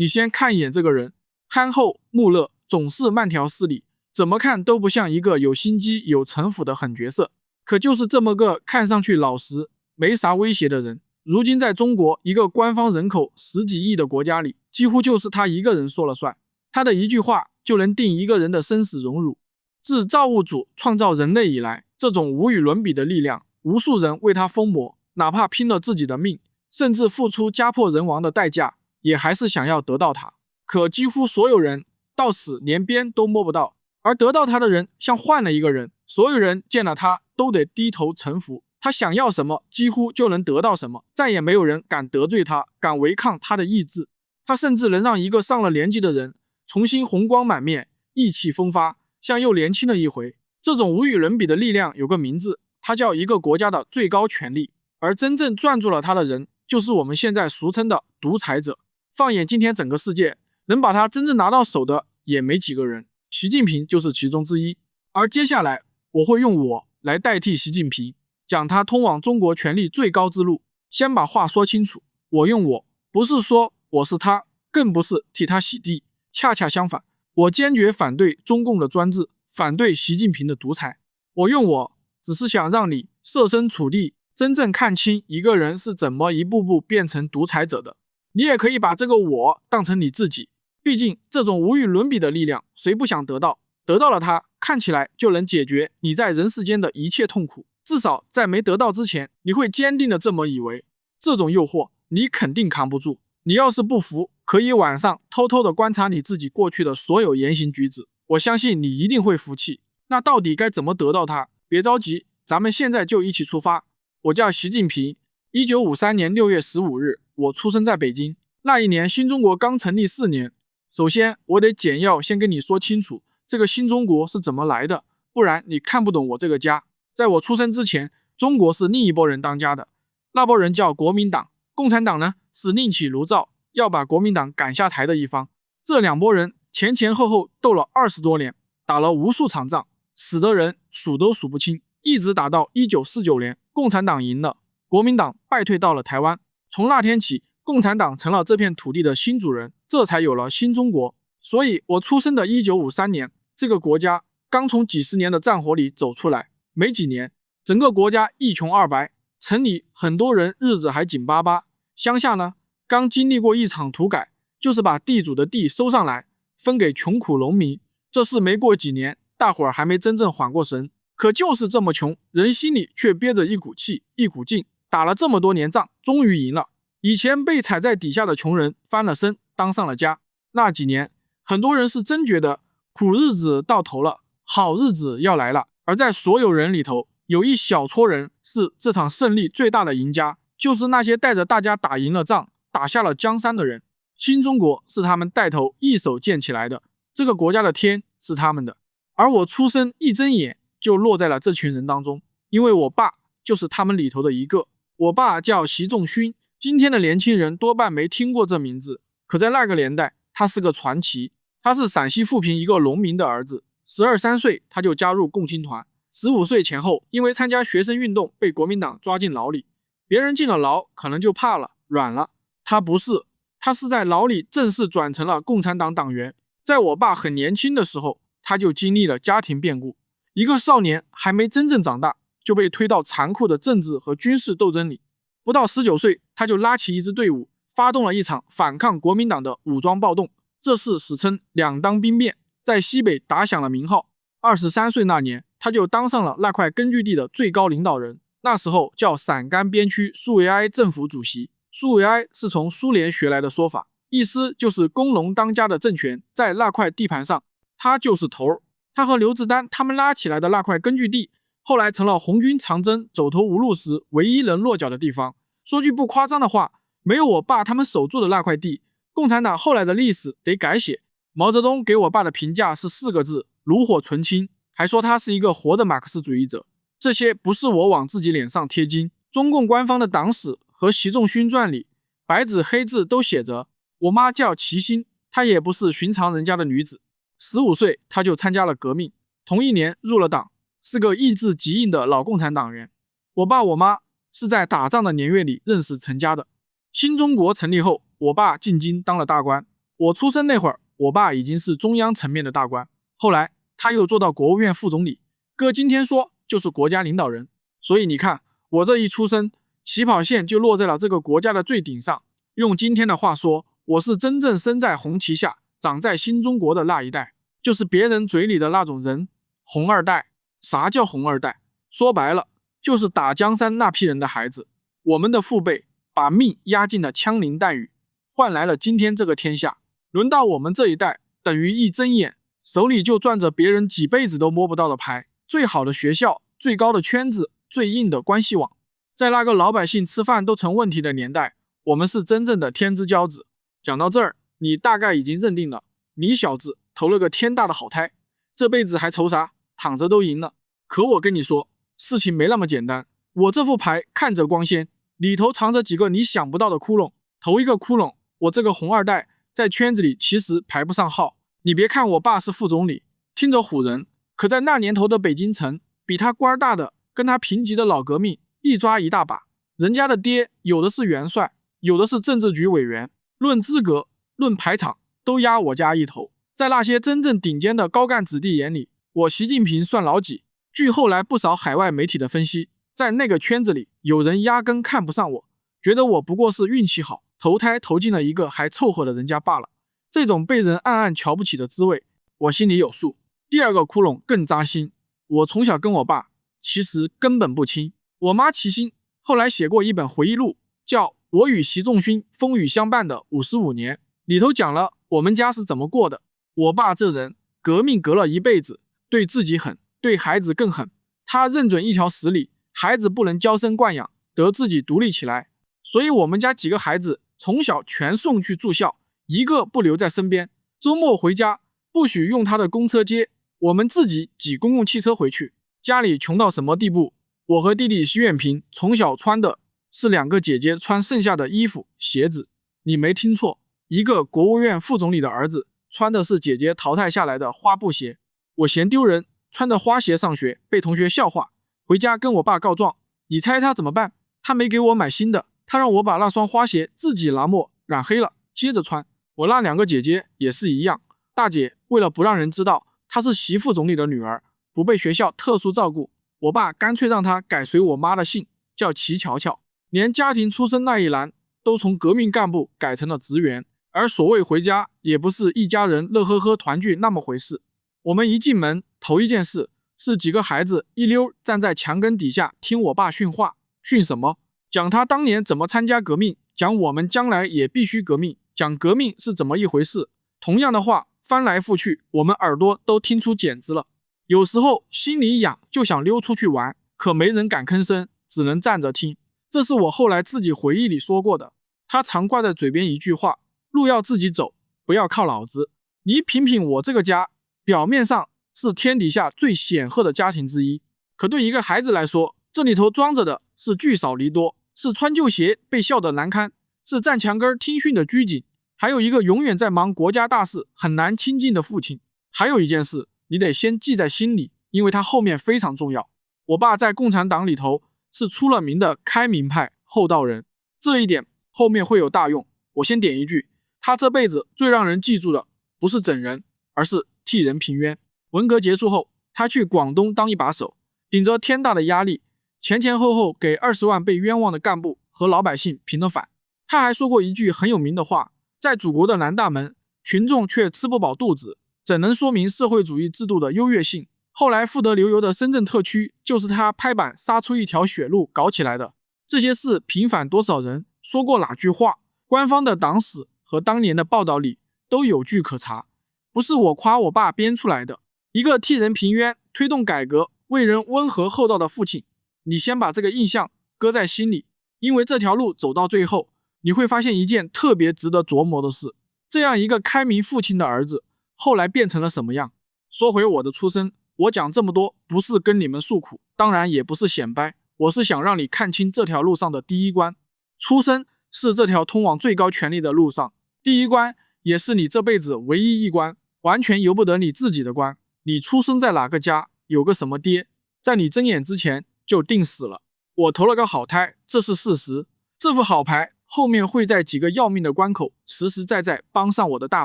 你先看一眼這個人，憨厚木訥，總是慢條斯理，怎麼看都不像一個有心機有城府的狠角色。可就是這麼個看上去老實沒啥威脅的人，如今在中國一個官方人口10幾億的國家裡，幾乎就是他一個人說了算。他的一句話就能定一個人的生死荣辱。自造物主創造人類以來，這種無與倫比的力量，無數人為他瘋魔，哪怕拼了自己的命，甚至付出家破人亡的代價，也還是想要得到他。可幾乎所有人到死連邊都摸不到，而得到他的人像換了一個人，所有人見了他都得低頭臣服。他想要什麼，幾乎就能得到什麼，再也沒有人敢得罪他，敢違抗他的意志。他甚至能讓一個上了年紀的人重新紅光滿面，意氣風發，像又年輕了一回。這種無與倫比的力量有個名字，它叫一個國家的最高權力。而真正攥住了他的人，就是我們現在俗稱的獨裁者。放眼今天整個世界，能把他真正拿到手的也沒幾個人，習近平就是其中之一。而接下來我會用我來代替習近平，講他通往中國權力最高之路。先把話說清楚，我用我，不是說我是他，更不是替他洗地，恰恰相反，我堅決反對中共的專制，反對習近平的獨裁。我用我，只是想讓你設身處地，真正看清一個人是怎麼一步步變成獨裁者的。你也可以把這個我當成你自己，畢竟這種無與倫比的力量，誰不想得到？得到了它，看起來就能解決你在人世間的一切痛苦。至少在沒得到之前，你會堅定的這麼以為。這種誘惑你肯定扛不住。你要是不服，可以晚上偷偷的觀察你自己過去的所有言行舉止，我相信你一定會服氣。那到底該怎麼得到它？別着急，咱們現在就一起出發。我叫習近平，1953年6月15日，我出生在北京。那一年新中國剛成立4年。首先我得簡要先跟你說清楚這個新中國是怎麼來的，不然你看不懂我這個家。在我出生之前，中國是另一拨人当家的，那拨人叫國民党，共產黨呢是另起爐灶要把國民党趕下台的一方。這兩撥人前前後後鬥了20多年，打了無數場仗，死的人數都數不清，一直打到1949年，共產黨贏了，國民黨敗退到了台灣。從那天起，共產黨成了這片土地的新主人，這才有了新中國。所以我出生的1953年，這個國家剛從幾十年的戰火裡走出來，沒幾年，整個國家一窮二白，城裡很多人日子還緊巴巴，鄉下呢，剛經歷過一場土改，就是把地主的地收上來，分給窮苦農民。這事沒過幾年，大夥兒還沒真正緩過神。可就是這麼窮，人心裡卻憋着一股氣，一股勁，打了這麼多年仗，終於贏了。以前被踩在底下的窮人翻了身，當上了家。那幾年，很多人是真覺得苦日子到頭了，好日子要來了。而在所有人裡頭，有一小撮人是這場勝利最大的贏家，就是那些帶着大家打贏了仗，打下了江山的人。新中國是他們带頭一手建起來的，這個國家的天是他們的。而我出生一睜眼就落在了這群人當中，因為我爸就是他們裡頭的一個。我爸叫習仲勳，今天的年輕人多半沒聽過這名字，可在那個年代他是個傳奇。他是陝西富平一個農民的兒子，12、13歲他就加入共青團，15歲前後因為參加學生運動被國民黨抓進牢裡。別人進了牢可能就怕了軟了，他不是，他是在牢裡正式轉成了共產黨黨員。在我爸很年輕的時候，他就經歷了家庭變故，一個少年還沒真正長大，就被推到殘酷的政治和軍事鬥爭裡。不到19歲，他就拉起一支队伍，發動了一場反抗國民党的武裝暴動。這事史稱两黨兵變，在西北打響了名號。23歲那年，他就當上了那塊根據地的最高領導人，那時候叫陝甘邊區蘇維埃政府主席。蘇維埃是從蘇聯學來的說法，意思就是工農當家的政權在那塊地盤上，他就是頭。他和劉志丹他們拉起來的那塊根据地，後來成了紅軍長征走投无路時唯一能落腳的地方。說句不誇張的話，沒有我爸他們守住的那塊地，共產黨後來的歷史得改寫。毛澤東給我爸的評價是4個字：爐火純青，還說他是一個活的馬克思主義者。這些不是我往自己臉上貼金，中共官方的黨史和習仲勳傳裡白紙黑字都寫着。我媽叫齊心，她也不是尋常人家的女子，15歲她就參加了革命，同一年入了黨，是個意志極硬的老共產黨員。我爸我媽是在打仗的年月裡認識成家的。新中國成立後，我爸進京當了大官，我出生那會兒，我爸已經是中央層面的大官，後來他又做到國務院副總理，哥今天說就是國家領導人。所以你看，我這一出生，起跑線就落在了這個國家的最頂上。用今天的話說，我是真正生在紅旗下，長在新中國的那一代，就是別人嘴裡的那種人，紅二代。啥叫紅二代？說白了，就是打江山那批人的孩子。我們的父輩把命押進了槍林彈雨，換來了今天這個天下。輪到我們這一代，等於一睜眼，手裡就攥着別人幾輩子都摸不到的牌，最好的學校，最高的圈子，最硬的關係網。在那個老百姓吃飯都成問題的年代，我們是真正的天之驕子。講到這兒，你大概已經認定了，你小子投了個天大的好胎，這輩子還愁啥？躺着都贏了。可我跟你說，事情沒那麼簡單。我這副牌看着光鮮，裡頭藏着幾個你想不到的窟窿。頭一個窟窿，我這個紅二代在圈子裡其實排不上號。你別看我爸是副總理，聽着唬人，可在那年頭的北京城，比他官大的跟他平級的老革命一抓一大把。人家的爹有的是元帥，有的是政治局委員，論資格論排場都壓我家一頭。在那些真正頂尖的高幹子弟眼裡，我習近平算老幾？據後來不少海外媒體的分析，在那個圈子裡，有人壓根看不上我，覺得我不過是運氣好，投胎投進了一個還湊合的人家罷了。這種被人暗暗瞧不起的滋味，我心裡有數。第二個窟窿更扎心，我從小跟我爸其實根本不親。我媽齊心，後來寫過一本回憶錄，叫《我與習仲勳風雨相伴的55年》，裡頭講了我們家是怎麼過的。我爸這人革命革了一輩子，對自己狠，對孩子更狠。他認準一條死理，孩子不能嬌生慣養，得自己獨立起來。所以我們家幾個孩子從小全送去住校，一個不留在身邊。周末回家不許用他的公車接，我們自己擠公共汽車回去。家裡窮到什麼地步？我和弟弟習遠平從小穿的是2個姐姐穿剩下的衣服鞋子。你沒聽錯，一個國務院副總理的兒子穿的是姐姐淘汰下來的花布鞋。我嫌丟人，穿着花鞋上學，被同學笑話，回家跟我爸告狀。你猜他怎麼辦？他沒給我買新的，他讓我把那雙花鞋自己拿墨染黑了，接着穿。我那2個姐姐也是一樣，大姐為了不讓人知道她是習副總理的女兒，不被學校特殊照顧，我爸乾脆讓她改隨我媽的姓，叫齊喬喬。連家庭出身那一欄都從革命幹部改成了職員，而所謂回家也不是一家人樂呵呵團聚那麼回事。我們一進門，頭一件事是幾個孩子一溜站在牆根底下聽我爸訓話。訓什麼？講他當年怎麼參加革命，講我們將來也必須革命，講革命是怎麼一回事。同樣的話翻來覆去，我們耳朵都聽出茧子了。有時候心裡癢，就想溜出去玩，可沒人敢吭聲，只能站着聽。這是我後來自己回憶裡說過的。他常掛在嘴邊一句話：路要自己走，不要靠老子。你品品我這個家，表面上是天底下最顯赫的家庭之一，可對一個孩子來說，這裡頭裝着的是聚少離多，是穿舊鞋被笑得難堪，是站牆根聽訓的拘謹，還有一個永遠在忙國家大事很難親近的父親。還有一件事你得先記在心裡，因為它後面非常重要。我爸在共產黨裡頭是出了名的開明派厚道人，這一點後面會有大用。我先點一句，他這輩子最讓人記住的不是整人，而是替人平冤。文革結束後，他去廣東當一把手，頂着天大的壓力，前前後後給20萬被冤枉的幹部和老百姓平了反。他還說過一句很有名的話，在祖國的南大門，群眾卻吃不飽肚子，怎能說明社會主義制度的優越性？後來富得流油的深圳特區，就是他拍板殺出一條血路搞起來的。這些事平反多少人，說過哪句話，官方的黨史和當年的報道裡都有據可查，不是我誇我爸編出來的。一個替人平冤、推動改革、為人溫和厚道的父親，你先把這個印象擱在心裡，因為這條路走到最後，你會發現一件特別值得琢磨的事。這樣一個開明父親的兒子，後來變成了什麼樣？說回我的出身，我講這麼多不是跟你們訴苦，當然也不是顯擺，我是想讓你看清這條路上的第一關。出生是這條通往最高權力的路上第一關，也是你這輩子唯一一關，完全由不得你自己的關。你出生在哪個家，有個什麼爹，在你睜眼之前就定死了。我投了個好胎，這是事實。這副好牌後面會在幾個要命的關口實實在在幫上我的大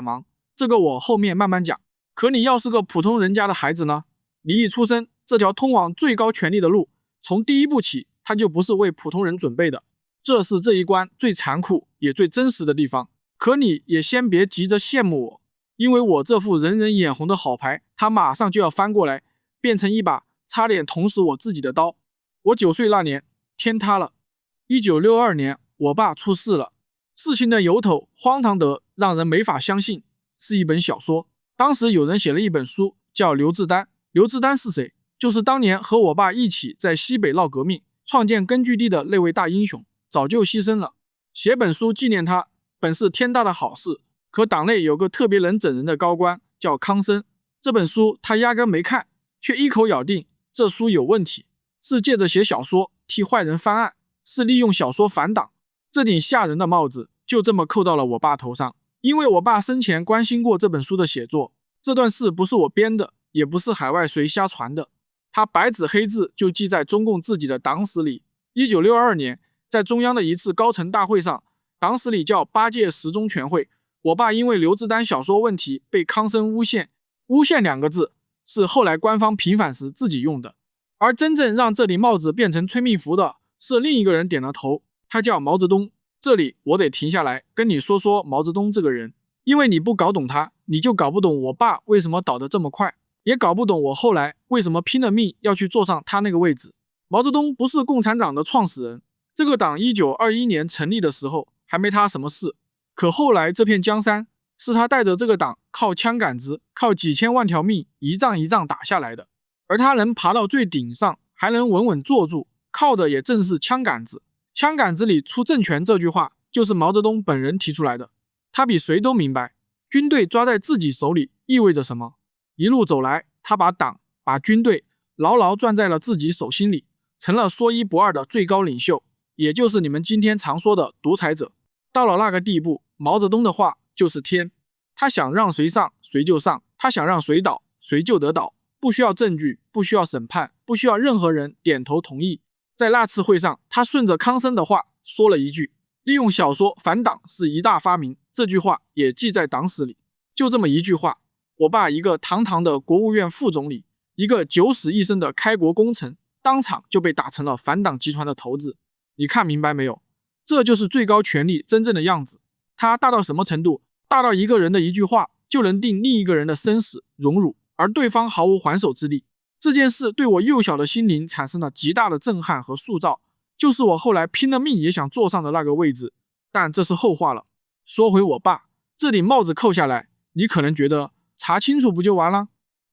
忙，這個我後面慢慢講。可你要是個普通人家的孩子呢？你一出生，這條通往最高權力的路，從第一步起，它就不是為普通人準備的。這是這一關最殘酷也最真實的地方。可你也先別急着羨慕我，因為我這副人人眼紅的好牌，它馬上就要翻過來，變成一把差點捅死我自己的刀。我9歲那年，天塌了。1962年，我爸出事了。事情的由頭荒唐得讓人沒法相信，是一本小說。當時有人寫了一本書，叫劉志丹。劉志丹是誰？就是當年和我爸一起在西北鬧革命，創建根據地的那位大英雄，早就犧牲了。寫本書紀念他，本是天大的好事。可黨內有個特別能整人的高官，叫康生。這本書他壓根沒看，卻一口咬定這書有問題，是借着寫小說替壞人翻案，是利用小說反黨。這頂嚇人的帽子就這麼扣到了我爸頭上。因為我爸生前關心過這本書的寫作，這段事不是我編的，也不是海外誰瞎傳的，他白紙黑字就記在中共自己的黨史裡。1962年，在中央的一次高層大會上，黨史裡叫8屆十中全會，我爸因為劉志丹小說問題被康生誣陷。誣陷2個字是後來官方平反時自己用的，而真正讓這頂帽子變成催命符的是另一個人點了頭，他叫毛澤東。這裡我得停下來跟你說說毛澤東這個人，因為你不搞懂他，你就搞不懂我爸為什麼倒得這麼快，也搞不懂我後來為什麼拼了命要去坐上他那個位置。毛澤東不是共產黨的創始人，這個黨1921年成立的時候還沒他什麼事，可後來這片江山是他帶着這個黨靠槍桿子，靠幾千萬條命一仗一仗打下來的，而他能爬到最頂上，還能穩穩坐住，靠的也正是槍桿子。槍桿子裡出政權這句話就是毛澤東本人提出來的，他比誰都明白軍隊抓在自己手裡意味着什麼。一路走來，他把党把軍隊牢牢攥在了自己手心裡，成了說一不二的最高領袖，也就是你們今天常說的獨裁者。到了那個地步，毛澤東的話就是天，他想讓誰上誰就上，他想讓誰倒誰就得倒，不需要證據，不需要審判，不需要任何人點頭同意。在那次会上，他順着康生的話說了一句，利用小說反黨是一大發明，這句話也記在黨史裡。就這麼一句話，我爸一個堂堂的國務院副總理，一個九死一生的開國功臣，當場就被打成了反黨集團的头子。你看明白沒有？這就是最高權力真正的樣子。它大到什麼程度？大到一個人的一句話就能定另一個人的生死荣辱，而對方毫無還手之力。這件事對我幼小的心靈產生了極大的震撼和塑造，就是我後來拼了命也想坐上的那個位置。但這是後話了。說回我爸，這頂帽子扣下來，你可能覺得查清楚不就完了？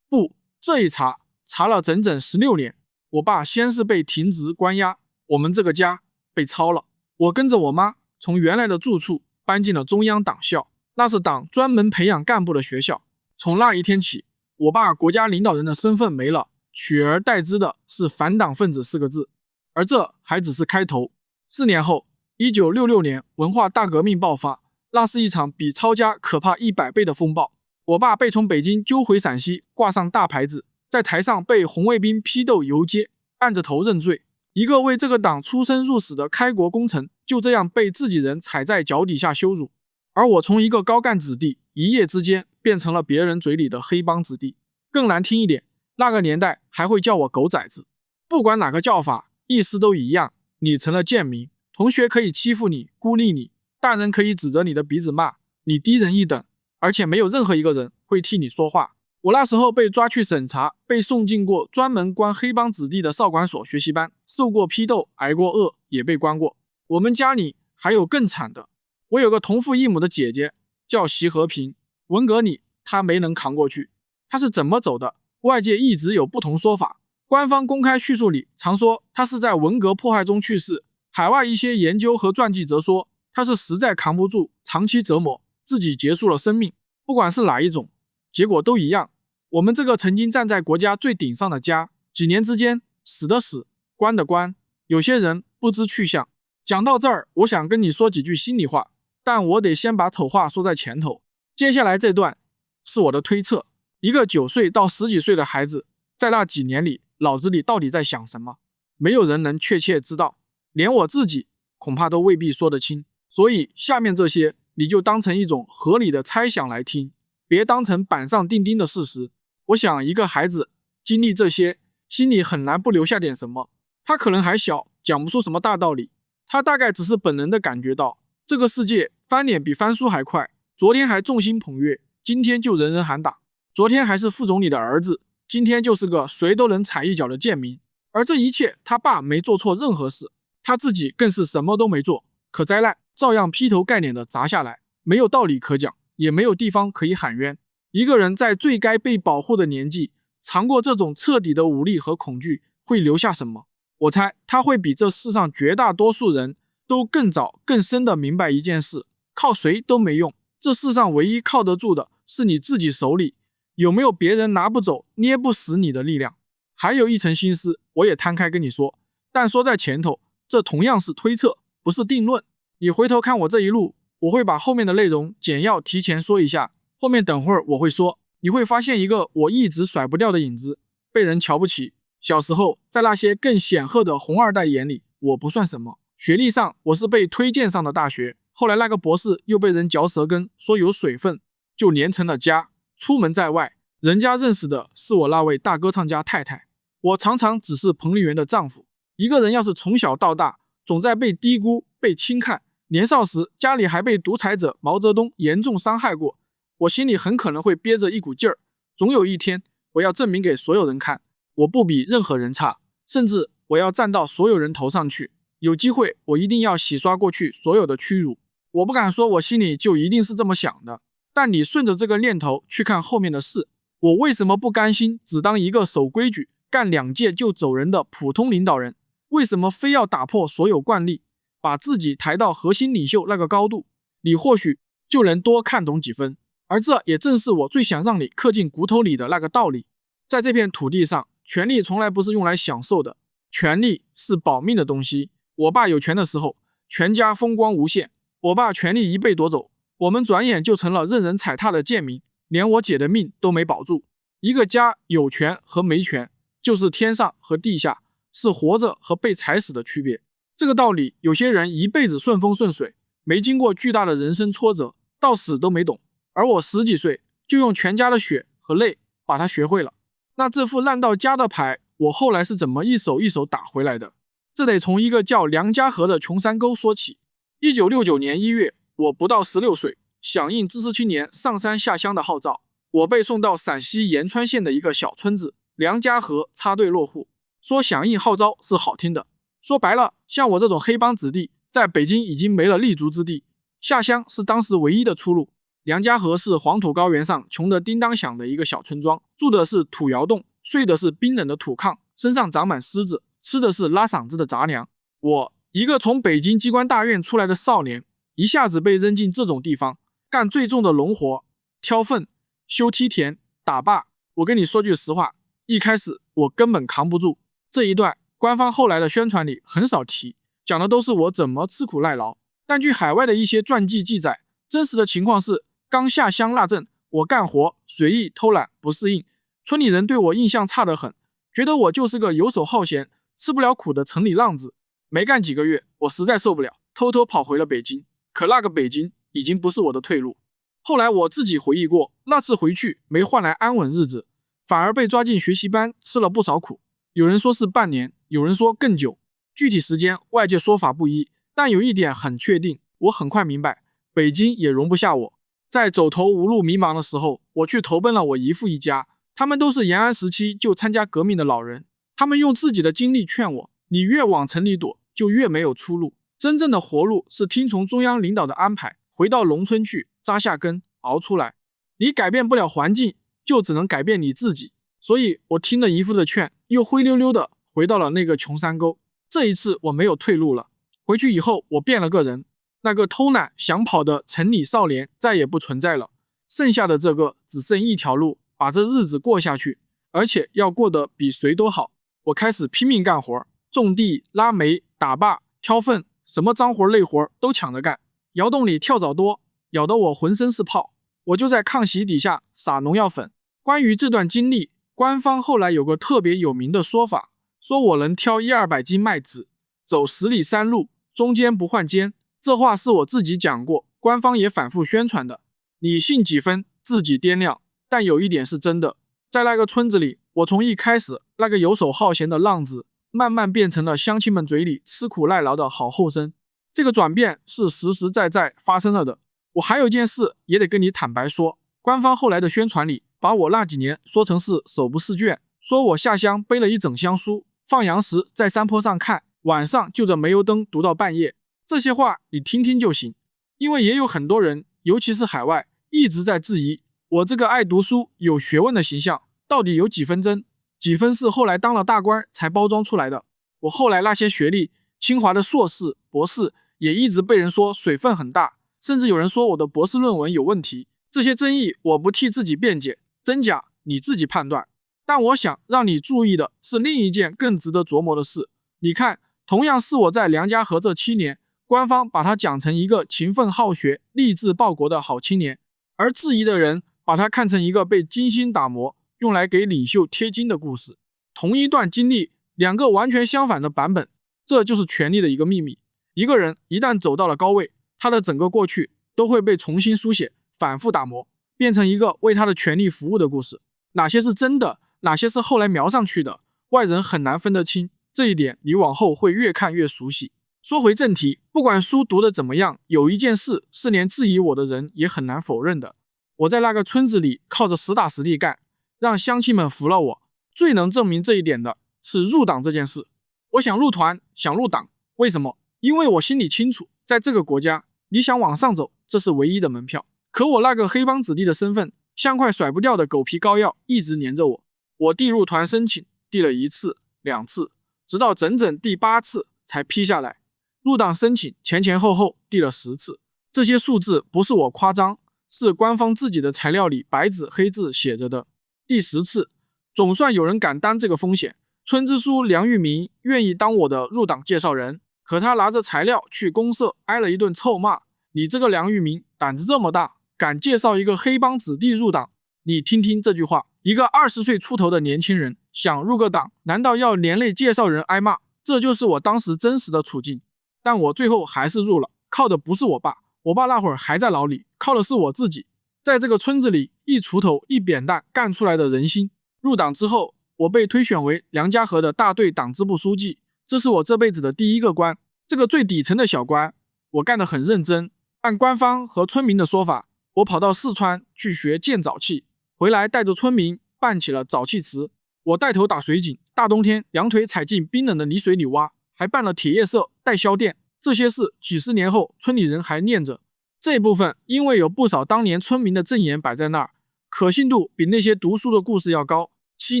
不，這一查了整整16年。我爸先是被停職關押，我們這個家被抄了。我跟着我媽從原來的住處搬進了中央黨校，那是黨專門培養幹部的學校。從那一天起，我爸國家領導人的身份沒了，取而代之的是反黨分子4個字，而這還只是開頭。4年後，1966年文化大革命爆發，那是一場比抄家可怕100倍的風暴。我爸被從北京揪回陝西，掛上大牌子，在台上被紅衛兵批鬥游街，按着頭認罪。一個為這個黨出生入死的開國功臣，就這樣被自己人踩在腳底下羞辱。而我從一個高幹子弟，一夜之間變成了別人嘴裡的黑幫子弟。更難聽一點，那個年代還會叫我狗崽子。不管哪個叫法，意思都一樣，你成了賤民，同學可以欺負你，孤立你，大人可以指着你的鼻子罵你低人一等，而且沒有任何一個人會替你說話。我那時候被抓去審查，被送進過專門關黑帮子弟的少管所學習班，受過批鬥，挨過餓，也被關過。我們家裡還有更慘的，我有個同父異母的姐姐叫習和平，文革裡她沒能扛過去。她是怎麼走的？外界一直有不同說法，官方公開敘述裡常說她是在文革迫害中去世，海外一些研究和傳記則說她是實在扛不住長期折磨，自己結束了生命。不管是哪一種，結果都一樣。我們這個曾經站在國家最頂上的家，幾年之間死的死，關的關，有些人不知去向。講到這兒，我想跟你說幾句心裡話，但我得先把醜話說在前頭。接下來這段是我的推測，一個9歲到10幾歲的孩子，在那幾年裡，腦子裡到底在想什麼？沒有人能確切知道，連我自己恐怕都未必說得清。所以下面這些你就當成一種合理的猜想來聽，別當成板上釘釘的事實。我想一個孩子經歷這些，心裡很難不留下點什麼。他可能還小，講不出什麼大道理，他大概只是本能的感覺到這個世界翻臉比翻書還快，昨天還众星捧月，今天就人人喊打，昨天還是副總理的兒子，今天就是個誰都能踩一腳的賤民。而這一切他爸沒做錯任何事，他自己更是什麼都沒做，可災難照樣劈頭蓋臉的砸下來，沒有道理可講，也沒有地方可以喊冤。一個人在最該被保護的年紀，嘗過這種徹底的無力和恐懼，會留下什麼？我猜他會比這世上絕大多數人都更早更深的明白一件事，靠誰都沒用，這世上唯一靠得住的是你自己手裡有沒有別人拿不走捏不死你的力量。還有一層心思我也摊開跟你說，但說在前頭，這同樣是推測，不是定論。你回頭看我這一路，我會把後面的內容簡要提前說一下，後面等會兒我會說，你會發現一個我一直甩不掉的影子，被人瞧不起。小時候在那些更顯赫的紅二代眼裡，我不算什麼，學歷上我是被推薦上的大學，後來那個博士又被人嚼舌根說有水分，就連成了家。出門在外，人家認識的是我那位大歌唱家太太，我常常只是彭丽媛的丈夫。一個人要是從小到大總在被低估被輕看，年少時家裡還被獨裁者毛澤東嚴重傷害過，我心裡很可能會憋着一股勁兒，總有一天我要證明給所有人看，我不比任何人差，甚至我要站到所有人頭上去，有機會我一定要洗刷過去所有的屈辱。我不敢說我心裡就一定是這麼想的，但你順着這個念頭去看後面的事，我為什麼不甘心只當一個守規矩幹2屆就走人的普通領導人？為什麼非要打破所有慣例，把自己抬到核心領袖那個高度？你或許就能多看懂幾分，而這也正是我最想讓你刻進骨頭裡的那個道理。在這片土地上，權力從來不是用來享受的，權力是保命的東西。我爸有權的時候，全家風光無限，我爸權力一被奪走，我們轉眼就成了任人踩踏的賤民，連我姐的命都沒保住。一個家有權和沒權，就是天上和地下，是活着和被踩死的區別。這個道理，有些人一輩子順風順水，沒經過巨大的人生挫折，到死都沒懂。而我10幾歲就用全家的血和淚把它學會了。那這副爛到家的牌，我後來是怎麼一手一手打回來的？這得從一個叫梁家河的窮山溝說起。1969年1月，我不到16歲，響應知識青年上山下鄉的號召，我被送到陝西延川縣的一個小村子梁家河插隊落戶。說響應號召是好聽的，說白了，像我這種黑幫子弟，在北京已經沒了立足之地，下鄉是當時唯一的出路。梁家河是黃土高原上窮得叮當響的一個小村莊，住的是土窑洞，睡的是冰冷的土炕，身上長滿虱子，吃的是拉嗓子的雜糧。我一個從北京機關大院出來的少年，一下子被扔進這種地方，幹最重的農活，挑糞、修梯田、打壩。我跟你說句實話，一開始我根本扛不住。這一段官方後來的宣傳裡很少提，講的都是我怎麼吃苦耐勞。但據海外的一些傳記記載，真實的情況是，剛下鄉那陣，我幹活隨意偷懶不適應，村裡人對我印象差得很，覺得我就是個游手好閒、吃不了苦的城裡浪子。沒幹幾個月，我實在受不了，偷偷跑回了北京。可那個北京已經不是我的退路。後來我自己回憶過，那次回去沒換來安穩日子，反而被抓進學習班，吃了不少苦。有人說是半年，有人說更久，具體時間外界說法不一。但有一點很確定，我很快明白，北京也容不下我。在走投無路迷茫的時候，我去投奔了我姨父一家，他們都是延安時期就參加革命的老人，他們用自己的經歷勸我，你越往城裡躲，就越沒有出路，真正的活路是聽從中央領導的安排，回到農村去扎下根，熬出來。你改变不了環境，就只能改变你自己。所以我聽了姨父的勸，又灰溜溜的回到了那個窮山溝。這一次我沒有退路了，回去以後我變了個人，那個偷懶想跑的城裡少年再也不存在了，剩下的這個只剩一條路，把這日子過下去，而且要過得比誰都好。我開始拼命幹活，種地、拉煤、打壩、挑糞，什麼髒活累活都搶着幹。窑洞裡跳蚤多，咬得我渾身是泡，我就在炕席底下撒農藥粉。關於這段經歷，官方後來有個特別有名的說法，說我能挑100-200斤麥子，走10里山路，中間不換肩，這話是我自己講過，官方也反覆宣傳的。你信幾分自己掂量。但有一點是真的，在那個村子裡，我從一開始那個游手好閒的浪子，慢慢變成了鄉親們嘴裡吃苦耐勞的好後生。這個轉變是實實在在發生了的。我還有件事也得跟你坦白說，官方後來的宣傳裡，把我那幾年說成是手不釋卷，說我下鄉背了一整箱書，放羊時在山坡上看，晚上就着煤油燈讀到半夜。這些話你聽聽就行，因為也有很多人，尤其是海外，一直在質疑我這個愛讀書有學問的形象到底有幾分真，幾分是後來當了大官才包裝出來的。我後來那些學歷，清華的碩士、博士也一直被人說水分很大，甚至有人說我的博士論文有問題。這些爭議我不替自己辯解，真假你自己判斷。但我想讓你注意的是另一件更值得琢磨的事。你看，同樣是我在梁家河這7年，官方把他講成一個勤奮好學、立志報國的好青年，而質疑的人把他看成一個被精心打磨，用來給領袖貼金的故事。同一段經歷，兩個完全相反的版本，這就是權力的一個秘密。一個人一旦走到了高位，他的整個過去都會被重新書寫，反覆打磨，變成一個為他的權力服務的故事。哪些是真的，哪些是後來描上去的，外人很難分得清。這一點你往後會越看越熟悉。說回正題，不管書讀得怎麼樣，有一件事是連質疑我的人也很難否認的。我在那個村子裡靠着實打實地幹，讓鄉親們服了我。最能證明這一點的是入黨這件事。我想入團，想入黨，為什麼？因為我心裡清楚，在這個國家，你想往上走，這是唯一的門票。可我那個黑幫子弟的身份，像塊甩不掉的狗皮膏藥，一直黏着我。我遞入團申請，遞了1次、2次，直到整整第8次才批下來。入黨申請前後後遞了10次，這些數字不是我誇張，是官方自己的材料裡白紙黑字寫着的。第10次，總算有人敢擔這個風險。村支書梁玉明願意當我的入黨介紹人，可他拿着材料去公社挨了一頓臭罵。你這個梁玉明膽子這麼大，敢介紹一個黑幫子弟入黨？你聽聽這句話，一個20歲出頭的年輕人想入個黨，難道要連累介紹人挨罵？這就是我當時真實的處境。但我最後還是入了，靠的不是我爸，我爸那會兒還在牢裡，靠的是我自己。在這個村子裡，一鋤頭一扁擔幹出來的人心。入黨之後，我被推選為梁家河的大隊黨支部書記，這是我這輩子的第1個官。這個最底層的小官，我幹得很認真。按官方和村民的說法，我跑到四川去學建沼氣，回來帶着村民辦起了沼氣池。我帶頭打水井，大冬天2腿踩進冰冷的泥水裡挖，還辦了鐵業社、代銷店。這些事幾十年後，村裡人還念着。這部分因為有不少當年村民的證言擺在那兒，可信度比那些讀書的故事要高。7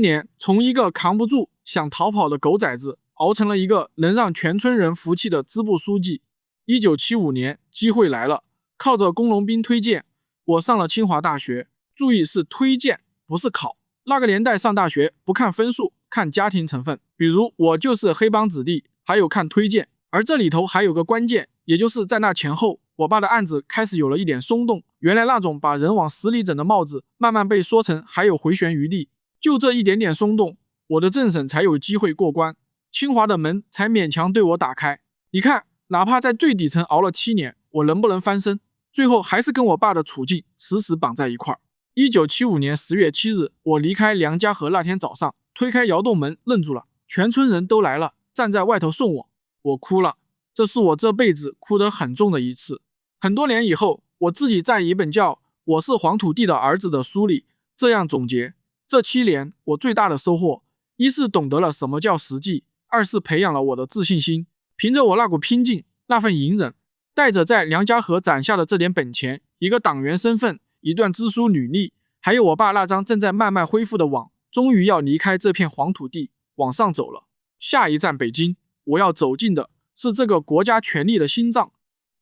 年，從一個扛不住想逃跑的狗崽子，熬成了一個能讓全村人服氣的支部書記。1975年，機會來了，靠着工農兵推薦，我上了清華大學。注意是推薦，不是考。那個年代上大學不看分數，看家庭成分。比如我就是黑帮子弟，還有看推薦。而這裡頭還有個關鍵，也就是在那前後，我爸的案子開始有了一點鬆動。原來那種把人往死裡整的帽子，慢慢被說成還有回旋餘地。就這一點點鬆動，我的政審才有機會過關，清華的門才勉強对我打開。你看，哪怕在最底層熬了7年，我能不能翻身？最後還是跟我爸的處境死死綁在一塊兒。1975年10月7日，我離開梁家河那天早上，推開窑洞門，愣住了，全村人都來了，站在外頭送我。我哭了，這是我這輩子哭得很重的一次。很多年以後，我自己在一本叫《我是黃土地的兒子》的書裡這樣總結：這7年我最大的收穫，一是懂得了什麼叫實際，二是培養了我的自信心。憑着我那股拼勁，那份隱忍，帶着在梁家河攢下的這點本錢，一個黨員身份，一段支書履歷，還有我爸那張正在慢慢恢復的網，終於要離開這片黃土地，往上走了。下一站北京。我要走進的是這個國家權力的心臟。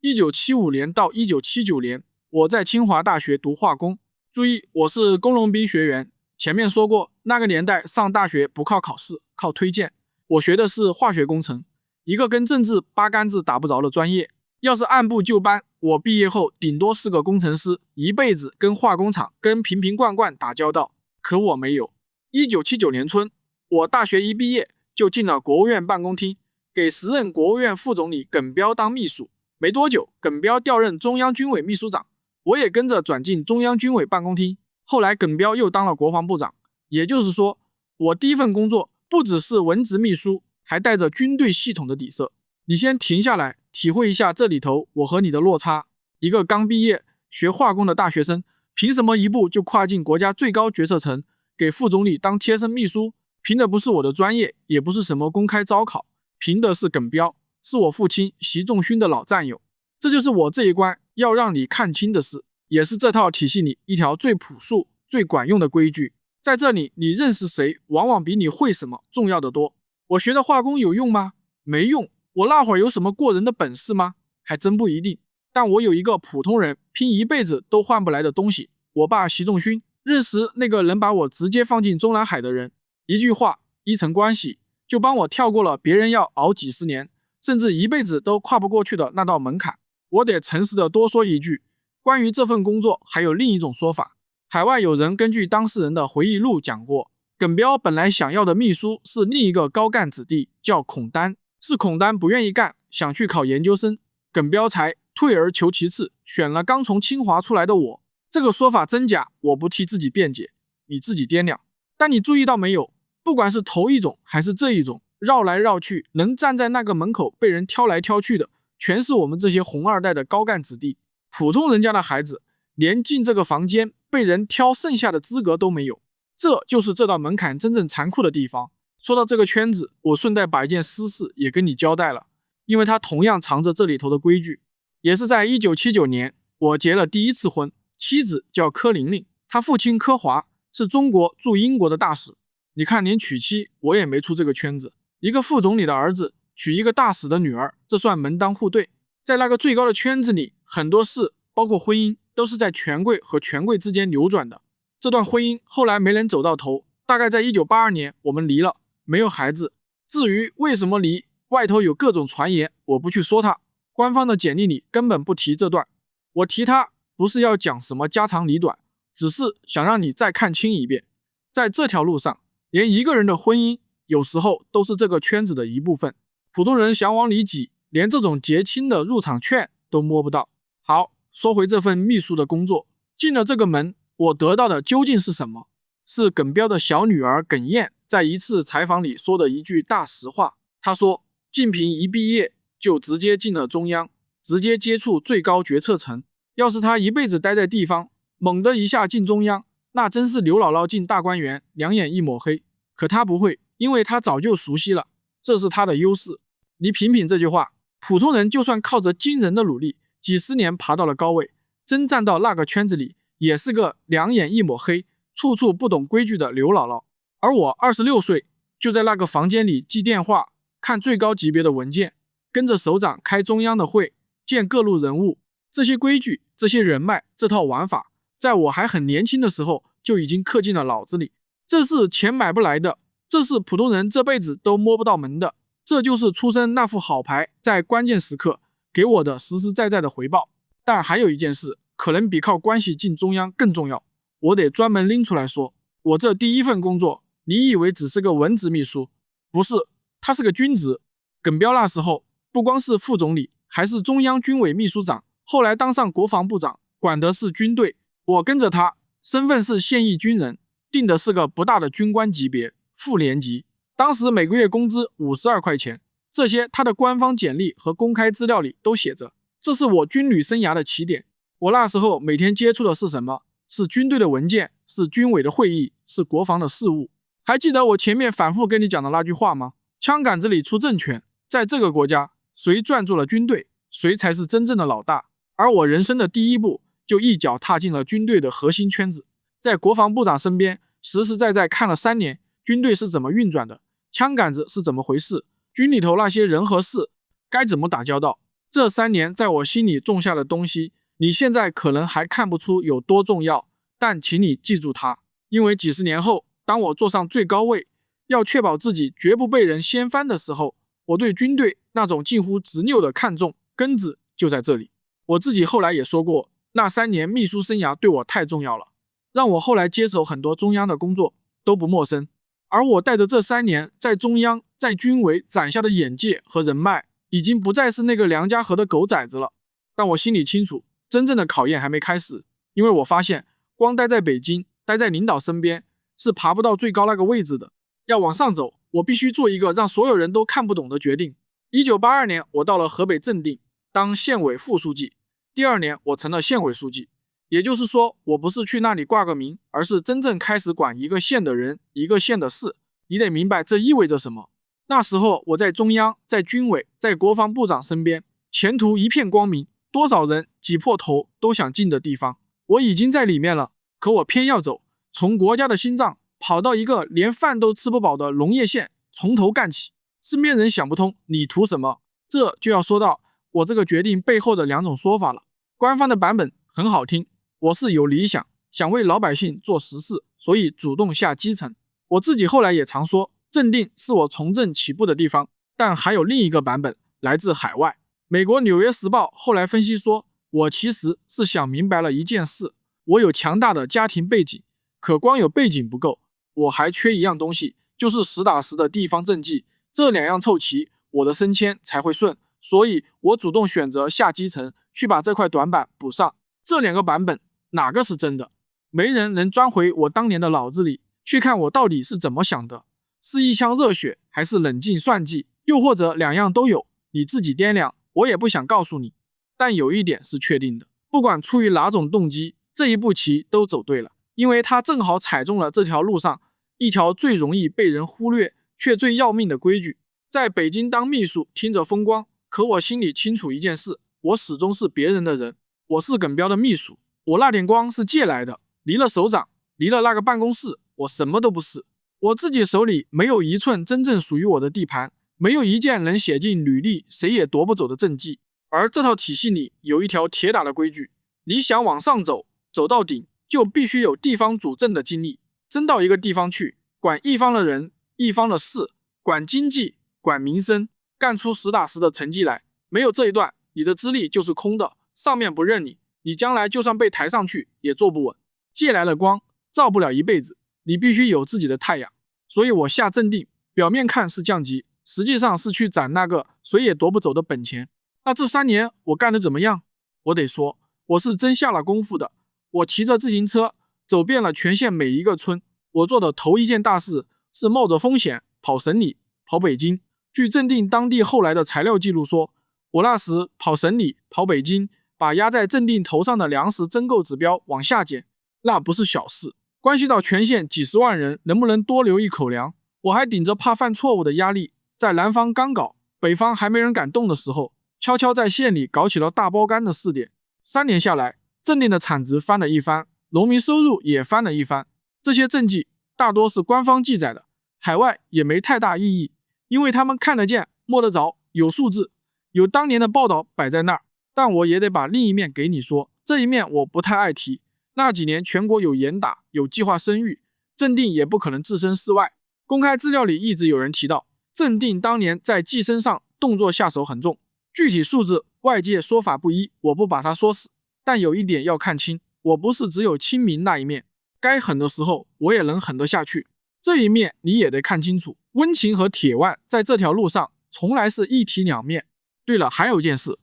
1975年到1979年，我在清華大學讀化工。注意，我是工農兵學員。前面說過，那個年代上大學不靠考試，靠推薦。我學的是化學工程，一個跟政治八竿子打不着的專業。要是按部就班，我畢業後頂多是個工程師，一輩子跟化工廠跟瓶瓶罐罐打交道。可我沒有。1979年春，我大學一畢業就進了國務院辦公廳，給時任國務院副總理耿飚當秘書。沒多久，耿彪調任中央軍委秘書長，我也跟着轉進中央軍委辦公廳。後來耿彪又當了國防部長，也就是說，我第一份工作不只是文職秘書，還帶着軍隊系統的底色。你先停下來，體會一下這裡頭我和你的落差。一個剛畢業學化工的大學生，憑什麼一步就跨進國家最高決策層，給副總理當貼身秘書？憑的不是我的專業，也不是什麼公開招考，憑的是耿彪，是我父親習仲勳的老戰友。這就是我這一關要讓你看清的事，也是這套體系裡一條最樸素、最管用的規矩。在這裡，你認識誰，往往比你會什麼重要得多。我學的化工有用嗎？沒用。我那會兒有什麼過人的本事嗎？還真不一定。但我有一個普通人拼一輩子都換不來的東西。我爸習仲勳認識那個能把我直接放進中南海的人，一句話，一層關係，就幫我跳過了別人要熬幾十年，甚至一輩子都跨不過去的那道門檻。我得誠實的多說一句，關於這份工作還有另一種說法。海外有人根據當事人的回憶錄講過，耿彪本來想要的秘書是另一個高幹子弟，叫孔丹，是孔丹不願意幹，想去考研究生，耿彪才退而求其次，選了剛從清華出來的我。這個說法真假，我不替自己辯解，你自己掂量。但你注意到沒有，不管是頭一種還是這一種，繞來繞去，能站在那個門口被人挑來挑去的，全是我們這些紅二代的高幹子弟。普通人家的孩子，連進這個房間被人挑剩下的資格都沒有。這就是這道門檻真正殘酷的地方。說到這個圈子，我順帶把一件私事也跟你交代了，因為它同樣藏着這裡頭的規矩。也是在1979年，我結了第一次婚，妻子叫柯玲玲，她父親柯華是中國駐英國的大使。你看，連娶妻我也沒出這個圈子，一個副總理的兒子娶一個大使的女兒，這算門當戶對。在那個最高的圈子裡，很多事包括婚姻都是在權貴和權貴之間流轉的。這段婚姻後來沒能走到頭，大概在1982年我們離了，沒有孩子。至於為什麼離，外頭有各種傳言，我不去說它，官方的簡歷裡根本不提這段。我提它不是要講什麼家長裡短，只是想讓你再看清一遍。在這條路上，連一個人的婚姻有時候都是這個圈子的一部分。普通人想往裡擠，連這種結親的入場券都摸不到。好，說回這份秘書的工作，進了這個門，我得到的究竟是什麼？是耿彪的小女兒耿燕在一次採訪裡說的一句大實話。她說，敬平一畢業就直接進了中央，直接接觸最高決策層。要是她一輩子待在地方，猛的一下進中央，那真是劉姥姥進大觀園，兩眼一抹黑。可她不會，因為她早就熟悉了，這是她的優勢。你品品這句話，普通人就算靠着驚人的努力，幾十年爬到了高位，真站到那個圈子裡，也是個兩眼一抹黑，處處不懂規矩的劉姥姥。而我26歲，就在那個房間裡記電話，看最高級別的文件，跟着首長開中央的會，見各路人物。這些規矩，這些人脈，這套玩法，在我還很年輕的時候就已經刻進了腦子裡。這是錢買不來的，這是普通人這輩子都摸不到門的。這就是出生那副好牌在關鍵時刻給我的實實在在的回報。但還有一件事，可能比靠關係進中央更重要，我得專門拎出來說。我這第一份工作，你以為只是個文職秘書？不是，他是個軍職。耿彪那時候不光是副總理，還是中央軍委秘書長，後來當上國防部長，管的是軍隊。我跟着他，身份是现役軍人，定的是個不大的軍官級別，副連級。當時每個月工資52塊錢，這些他的官方簡歷和公開資料裡都寫着。這是我軍旅生涯的起點。我那時候每天接觸的是什麼？是軍隊的文件，是軍委的會議，是國防的事務。還記得我前面反復跟你講的那句話嗎？槍桿子裡出政權，在這個國家，誰攥住了軍隊，誰才是真正的老大。而我人生的第一步，就一腳踏進了軍隊的核心圈子，在國防部長身邊，實實在在看了3年，軍隊是怎麼運轉的，槍桿子是怎麼回事，軍裡頭那些人和事該怎麼打交道。這3年在我心裡種下的東西，你現在可能還看不出有多重要，但請你記住它，因為幾十年後，當我坐上最高位，要確保自己絕不被人掀翻的時候，我對軍隊那種近乎執拗的看重，根子就在這裡。我自己後來也說過，那3年秘書生涯對我太重要了，讓我後來接手很多中央的工作都不陌生。而我帶着這3年在中央、在軍委攒下的眼界和人脈，已經不再是那個梁家河的狗崽子了。但我心裡清楚，真正的考驗還沒開始，因為我發現光待在北京，待在領導身邊是爬不到最高那個位置的。要往上走，我必須做一個讓所有人都看不懂的決定。1982年，我到了河北正定當縣委副書記。第2年，我成了縣委書記。也就是說，我不是去那裡掛個名，而是真正開始管一個縣的人，一個縣的事。你得明白這意味着什麼。那時候我在中央，在軍委，在國防部長身邊，前途一片光明，多少人擠破頭都想進的地方。我已經在裡面了，可我偏要走，從國家的心臟跑到一個連飯都吃不飽的農業縣，從頭幹起。身邊人想不通，你圖什麼？這就要說到我這個決定背後的2種說法了。官方的版本很好聽，我是有理想，想為老百姓做實事，所以主動下基層。我自己後來也常說，正定是我從政起步的地方。但還有另一個版本來自海外。美國《紐約時報》後來分析說，我其實是想明白了一件事，我有強大的家庭背景，可光有背景不夠，我還缺一樣東西，就是實打實的地方政績。這2樣湊齊，我的升遷才會順。所以我主動選擇下基層，去把這塊短板補上。這2個版本哪個是真的？沒人能鑽回我當年的腦子裡去看我到底是怎麼想的，是一腔熱血還是冷靜算計，又或者2樣都有，你自己掂量，我也不想告訴你。但有一點是確定的，不管出於哪種動機，這一步棋都走對了，因為他正好踩中了這條路上一條最容易被人忽略卻最要命的規矩。在北京當秘書聽着風光，可我心裡清楚一件事，我始終是別人的人，我是耿彪的秘書，我那點光是借來的，離了首長，離了那個辦公室，我什麼都不是。我自己手裡沒有一寸真正屬於我的地盤，沒有一件能寫進履歷誰也奪不走的政績。而這套體系裡有一條鐵打的規矩，你想往上走，走到頂，就必須有地方主政的經歷，真到一個地方去，管一方的人，一方的事，管經濟，管民生，幹出實打實的成績來。沒有這一段，你的資歷就是空的，上面不認你，你將來就算被抬上去也坐不穩。借來了光，照不了一輩子，你必須有自己的太陽。所以我下正定，表面看是降級，實際上是去攢那個誰也奪不走的本錢。那這3年我幹得怎麼樣？我得說，我是真下了功夫的。我騎着自行車走遍了全縣每一個村，我做的頭一件大事是冒着風險跑省里，跑北京。據正定當地後來的材料記錄說，我那時跑省里，跑北京，把壓在正定頭上的糧食增购指標往下減，那不是小事，關係到全縣幾十萬人能不能多留一口糧。我還頂着怕犯錯誤的壓力，在南方剛搞，北方還沒人敢動的時候，悄悄在縣裡搞起了大包乾的試點。3年下來，正定的產值翻了一番，農民收入也翻了一番。這些政績大多是官方記載的，海外也沒太大意義，因為他們看得見摸得着，有數字，有當年的報道擺在那兒。但我也得把另一面給你說，這一面我不太愛提。那幾年全國有嚴打，有計劃生育，正定也不可能置身事外。公開資料裡一直有人提到，正定當年在计生上動作下手很重，具體數字外界說法不一，我不把它說死。但有一點要看清，我不是只有親民那一面，該狠的時候我也能狠得下去。這一面你也得看清楚，溫情和鐵腕在這條路上從來是一體兩面。對了，還有一件事，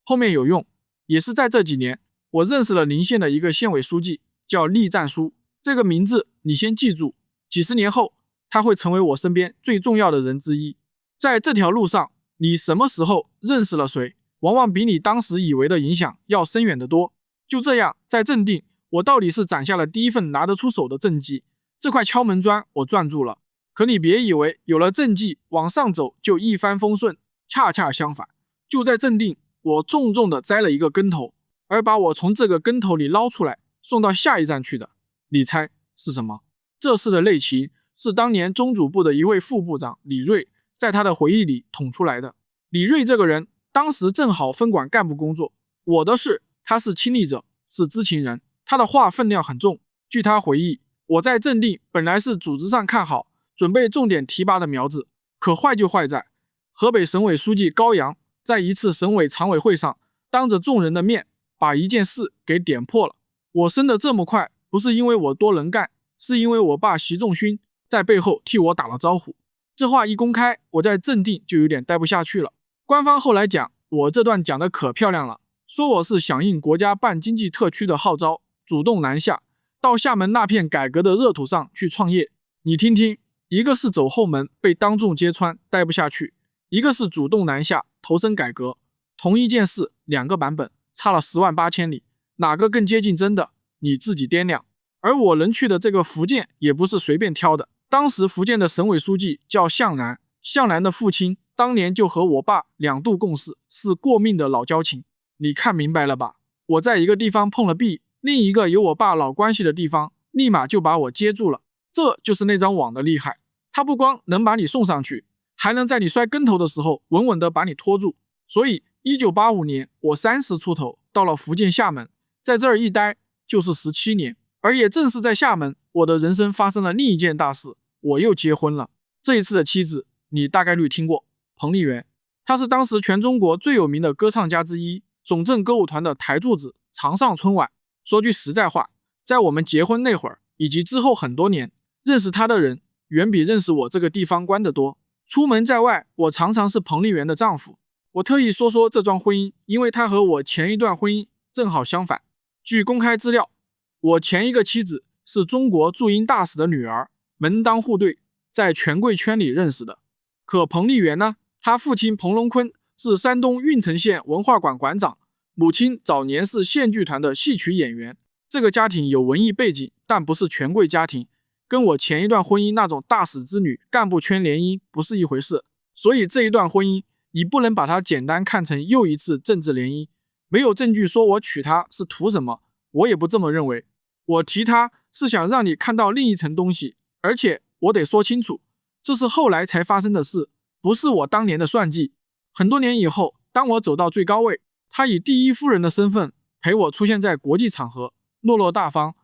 後面有用，也是在這幾年，我認識了臨縣的一個縣委書記，叫栗戰書。這個名字你先記住，幾十年後他會成為我身邊最重要的人之一。在這條路上，你什麼時候認識了誰，往往比你當時以為的影響要深遠得多。就這樣，在正定，我到底是攢下了第一份拿得出手的政績，這塊敲門磚我攥住了。可你別以為有了政績往上走就一帆風順，恰恰相反，就在正定，我重重地栽了一個跟頭，而把我從這個跟頭裡撈出來，送到下一站去的，你猜是什麼？這事的內情是當年中組部的一位副部長李銳在他的回憶裡捅出來的。李銳這個人當時正好分管幹部工作，我的事他是親歷者，是知情人，他的話分量很重。據他回憶，我在正定本來是組織上看好，準備重點提拔的苗子，可壞就壞在河北省委書記高陽在一次省委常委會上當着眾人的面把一件事給點破了。我升得這麼快，不是因為我多能幹，是因為我爸習仲勳在背後替我打了招呼。這話一公開，我在正定就有點待不下去了。官方後來講我這段講的可漂亮了，說我是響應國家辦經濟特區的號召，主動南下，到廈門那片改革的熱土上去創業。你聽聽，一個是走後門被當眾揭穿待不下去，一個是主動南下投身改革，同一件事两個版本，差了10萬8千里，哪個更接近真的？你自己掂量。而我能去的這個福建也不是隨便挑的，當時福建的省委書記叫向南，向南的父親當年就和我爸2度共事，是過命的老交情。你看明白了吧？我在一個地方碰了壁，另一個有我爸老關係的地方立馬就把我接住了。這就是那張網的厲害，它不光能把你送上去，還能在你摔跟頭的時候穩穩地把你拖住。所以1985年我30出頭到了福建廈門，在這兒一待就是17年。而也正是在廈門，我的人生發生了另一件大事，我又結婚了。這一次的妻子你大概率聽過，彭丽媛。她是當時全中國最有名的歌唱家之一，总政歌舞团的台柱子，常上春晚。說句實在話，在我們結婚那會兒以及之後很多年，認識她的人遠比認識我這個地方官的多。出門在外，我常常是彭丽媛的丈夫。我特意說說這樁婚姻，因為她和我前一段婚姻正好相反。據公開資料，我前一個妻子是中國駐英大使的女兒，門當戶對，在權貴圈裡認識的。可彭麗媛呢，她父親彭龍坤是山東運城縣文化館館長，母親早年是縣劇團的戲曲演員。這個家庭有文藝背景，但不是權貴家庭，跟我前一段婚姻那種大使之女幹部圈聯姻不是一回事。所以這一段婚姻你不能把它簡單看成又一次政治聯姻。沒有證據說我娶她是圖什麼，我也不這麼認為。我提她是想讓你看到另一層東西，而且我得說清楚，這是後來才發生的事，不是我當年的算計。很多年以後，當我走到最高位，她以第一夫人的身份陪我出現在國際場合，落落大方，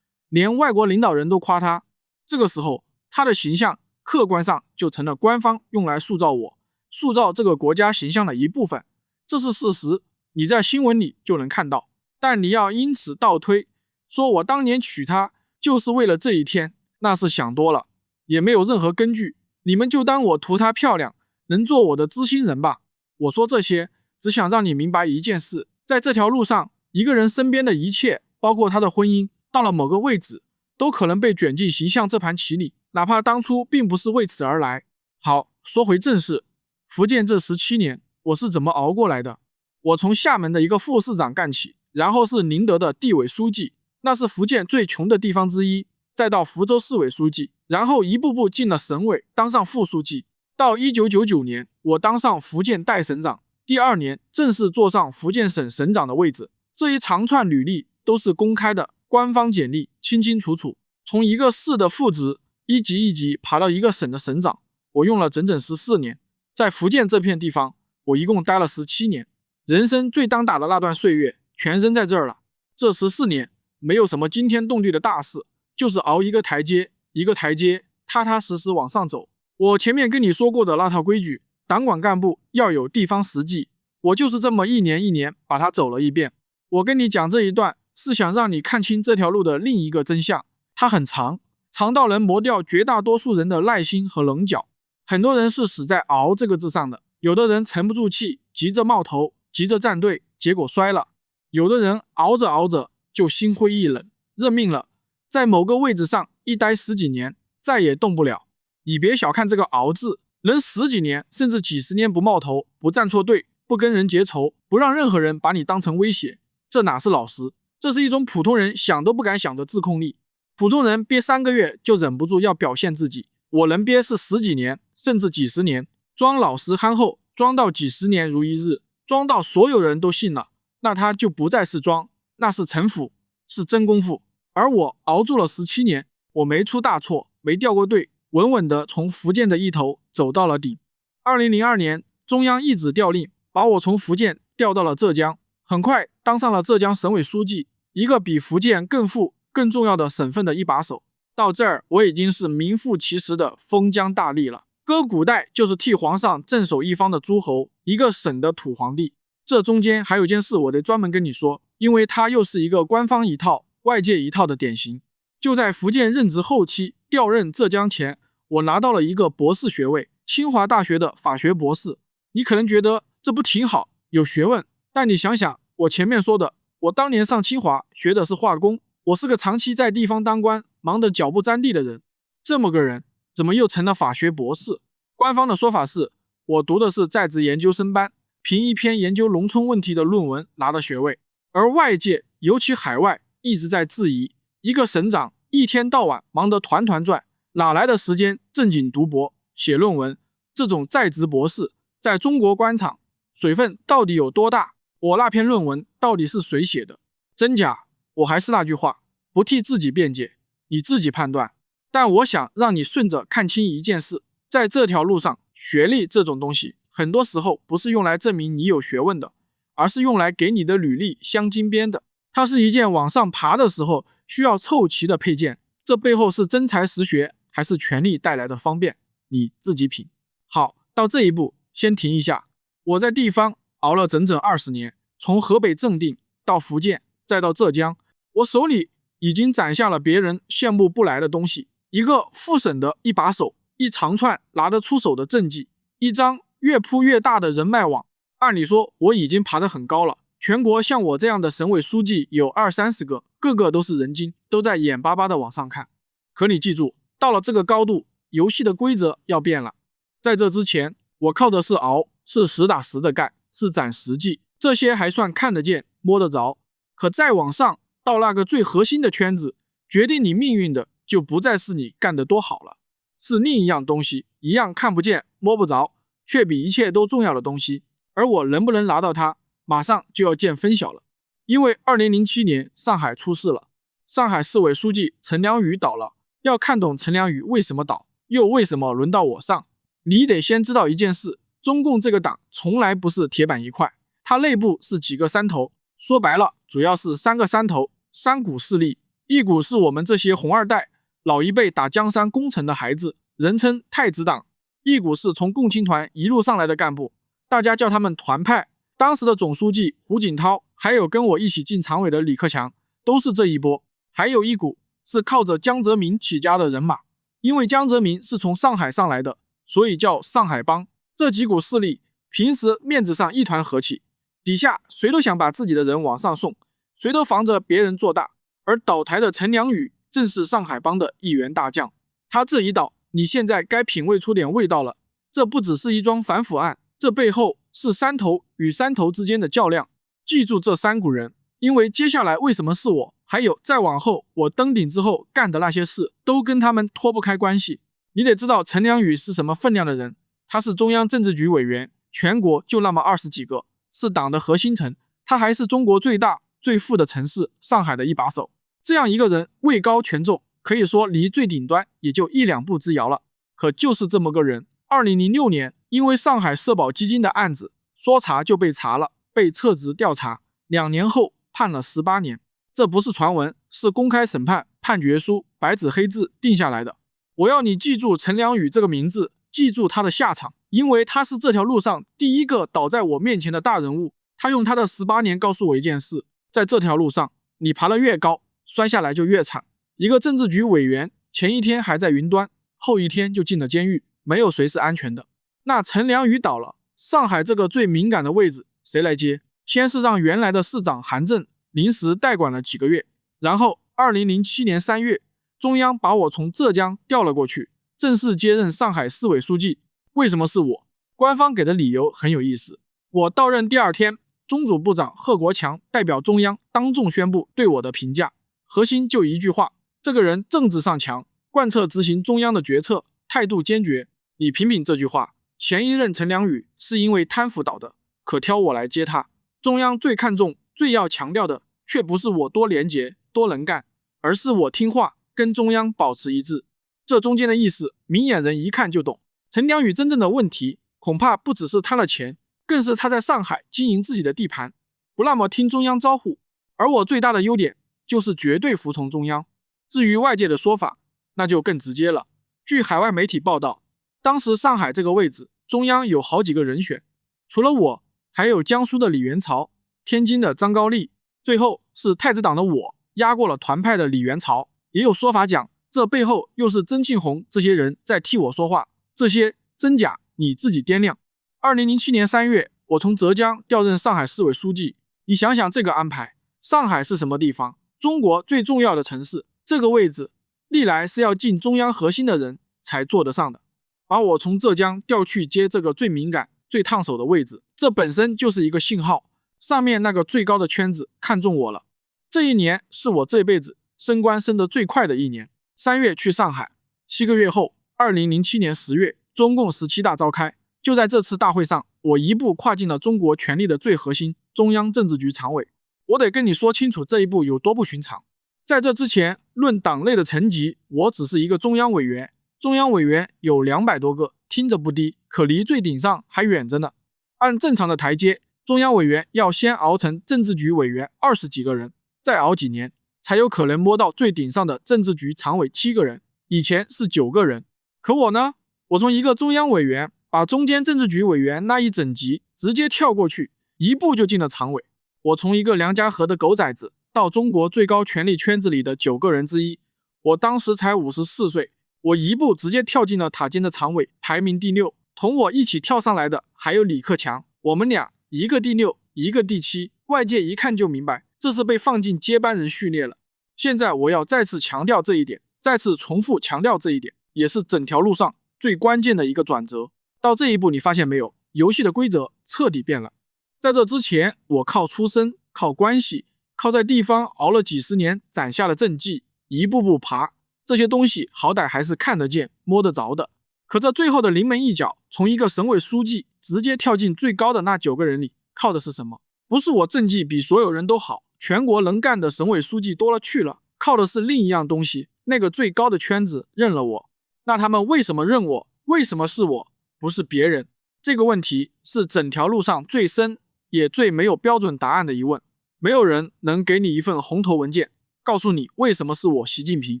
連外國領導人都誇她。這個時候，她的形象客觀上就成了官方用來塑造我、塑造這個國家形象的一部分，這是事實，你在新聞裡就能看到。但你要因此倒推，說我當年娶她就是為了這一天，那是想多了，也沒有任何根據。你們就当我圖她漂亮，能做我的知心人吧。我說這些，只想讓你明白一件事，在這條路上，一個人身邊的一切，包括他的婚姻，到了某個位置，都可能被捲進形象這盤棋裡，哪怕當初並不是為此而來。好，說回正事，福建這17年，我是怎麼熬過來的？我從廈門的一個副市長幹起，然後是寧德的地委書記，那是福建最窮的地方之一，再到福州市委書記，然後一步步進了省委，當上副書記。到1999年，我當上福建代省長，第2年正式坐上福建省省長的位置。這一長串履歷都是公開的，官方簡歷清清楚楚。從一個市的副職，一級一級爬到一個省的省長，我用了整整14年。在福建這片地方，我一共待了17年，人生最當打的那段歲月全扔在這兒了。這14年沒有什麼驚天動地的大事，就是熬一個台階一個台階，踏踏實實往上走。我前面跟你說過的那套規矩，黨管幹部要有地方實際，我就是這麼一年一年把它走了一遍。我跟你講這一段，是想讓你看清這條路的另一個真相，它很長，長到能磨掉絕大多數人的耐心和稜角。很多人是死在熬這個字上的，有的人沉不住氣，急着冒頭，急着站隊，結果摔了。有的人熬着熬着就心灰意冷，認命了，在某個位置上一待10幾年，再也動不了。你別小看這個熬字，能10幾年甚至幾十年不冒頭，不站錯隊，不跟人結仇，不讓任何人把你當成威脅，這哪是老實？這是一種普通人想都不敢想的自控力。普通人憋3個月就忍不住要表現自己，我能憋是10幾年甚至幾十年，裝老實憨厚，裝到幾十年如一日，裝到所有人都信了，那他就不再是裝，那是城府，是真功夫。而我熬住了17年，我沒出大錯，沒掉過隊，穩穩地從福建的一頭走到了底。2002年，中央一紙調令，把我從福建調到了浙江，很快當上了浙江省委書記，一個比福建更富、更重要的省份的一把手。到這兒，我已經是名副其實的封疆大吏了。搁古代就是替皇上镇守一方的諸侯，一個省的土皇帝。這中間還有件事我得專門跟你說，因為它又是一個官方一套、外界一套的典型。就在福建任職後期調任浙江前，我拿到了一個博士學位，清華大學的法學博士。你可能覺得這不挺好，有學問。但你想想，我前面說的，我當年上清華學的是化工，我是個長期在地方當官，忙得腳不沾地的人。這麼個人，怎麼又成了法學博士？官方的說法是，我讀的是在職研究生班，憑一篇研究農村問題的論文拿的學位。而外界，尤其海外，一直在質疑，一個省長一天到晚忙得團團轉，哪來的時間正經讀博寫論文？這種在職博士在中國官場水分到底有多大？我那篇論文到底是誰寫的？真假？我還是那句話，不替自己辯解，你自己判斷。但我想讓你順着看清一件事，在這條路上，學歷這種東西很多時候不是用來證明你有學問的，而是用來給你的履歷鑲金邊的。它是一件往上爬的時候需要湊齊的配件，這背後是真才實學還是權力帶來的方便，你自己品。好，到這一步先停一下。我在地方熬了整整20年，從河北正定到福建再到浙江，我手裡已經攒下了別人羨慕不來的東西，一個副省的一把手，一長串拿得出手的政績，一張越鋪越大的人脈網。按理說我已經爬得很高了，全國像我这樣的省委書記有20-30个，個個都是人精，都在眼巴巴地往上看。可你記住，到了這個高度，遊戲的規則要變了。在這之前，我靠的是熬，是實打實的幹，是攢實際，這些還算看得見摸得着。可再往上，到那個最核心的圈子，決定你命運的就不再是你幹得多好了，是另一樣東西，一樣看不見摸不着，卻比一切都重要的東西。而我能不能拿到它，馬上就要見分曉了。因為2007年上海出事了，上海市委書記陳良宇倒了。要看懂陳良宇為什麼倒，又為什麼輪到我上，你得先知道一件事，中共這個黨從來不是鐵板一塊，它內部是幾個山頭，說白了主要是3個山頭，3股勢力。一股是我們這些紅二代，老一輩打江山功臣的孩子，人稱太子黨；一股是從共青團一路上來的幹部，大家叫他們團派。當時的總書記胡錦濤，還有跟我一起進常委的李克強，都是這一波。還有一股是靠着江澤民起家的人馬，因為江澤民是從上海上來的，所以叫上海幫。這幾股勢力平時面子上一團和氣，底下誰都想把自己的人往上送，誰都防着別人做大。而倒台的陳良宇正是上海幫的一員大將，他這一倒，你現在該品味出點味道了。這不只是一樁反腐案，這背後是山頭與山頭之間的較量。記住這3股人，因為接下來為什麼是我，還有再往後我登頂之後幹的那些事，都跟他們脫不開關係。你得知道陳良宇是什麼分量的人，他是中央政治局委員，全國就那麼20幾個，是黨的核心層，他還是中國最大最富的城市上海的一把手。這樣一個人位高權重，可以說離最頂端也就1-2步之遙了。可就是這麼個人，2006年因為上海社保基金的案子，說查就被查了，被撤職調查，2年後判了18年。這不是傳聞，是公開審判判決書白紙黑字定下來的。我要你記住陳良宇這個名字，記住他的下場，因為他是這條路上第一個倒在我面前的大人物。他用他的18年告訴我一件事，在這條路上，你爬得越高，摔下來就越慘。一個政治局委員前一天還在雲端，後一天就進了監獄，沒有誰是安全的。那陳良宇倒了，上海這個最敏感的位置誰來接？先是讓原來的市長韓正臨時代管了幾個月，然後2007年3月，中央把我從浙江調了過去，正式接任上海市委書記。為什麼是我？官方給的理由很有意思。我到任第2天，中組部長賀國強代表中央當眾宣布對我的評價，核心就一句話：這個人政治上強，貫徹執行中央的決策，態度堅決。你品品這句話，前一任陳良宇是因為貪腐倒的，可挑我來接他。中央最看重、最要強調的，卻不是我多廉潔、多能幹，而是我聽話，跟中央保持一致。這中間的意思，明眼人一看就懂。陳良宇真正的問題，恐怕不只是貪了錢，更是他在上海經營自己的地盤，不那麼聽中央招呼。而我最大的優點，就是絕對服從中央。至於外界的說法，那就更直接了。據海外媒體報道，當時上海這個位置，中央有好幾個人選，除了我，還有江蘇的李元朝、天津的張高麗，最後是太子黨的我壓過了團派的李元朝。也有說法講，這背後又是曾慶紅這些人在替我說話，這些真假你自己掂量。2007年3月，我從浙江調任上海市委書記，你想想這個安排，上海是什麼地方？中國最重要的城市，這個位置歷來是要進中央核心的人才坐得上的，把我從浙江調去接這個最敏感、最燙手的位置，這本身就是一個信號，上面那個最高的圈子看中我了。這一年是我這輩子升官升得最快的一年。3月去上海，7個月後，2007年10月，中共17大召開。就在這次大會上，我一步跨進了中國權力的最核心——中央政治局常委。我得跟你說清楚這一步有多不尋常。在這之前，論黨內的層級，我只是一個中央委員。中央委員有200多個，聽着不低，可離最頂上還遠着呢。按正常的台階，中央委員要先熬成政治局委員20幾個人，再熬幾年，才有可能摸到最頂上的政治局常委7個人。以前是9個人。可我呢？我從一個中央委員把中間政治局委員那一整級直接跳過去，一步就進了常委。我從一個梁家河的狗崽子到中國最高權力圈子裡的9個人之一。我當時才54岁，我一步直接跳進了塔尖的常委，排名第6。同我一起跳上來的還有李克強，我們倆一個第6，一個第7。外界一看就明白，這是被放進接班人序列了。現在我要再次強調這一點，再次重複強調這一點，也是整條路上最關鍵的一個轉折。到這一步，你發現沒有？遊戲的規則徹底變了。在這之前，我靠出身，靠關係，靠在地方熬了幾十年攢下的政績，一步步爬，這些東西好歹還是看得見、摸得着的。可這最後的臨門一腳，從一個省委書記直接跳進最高的那9個人裡，靠的是什麼？不是我政績比所有人都好，全國能幹的省委書記多了去了，靠的是另一樣東西，那個最高的圈子認了我。那他們為什麼認我？為什麼是我，不是別人？這個問題是整條路上最深也最沒有標準答案的疑問。沒有人能給你一份紅頭文件，告訴你為什麼是我習近平。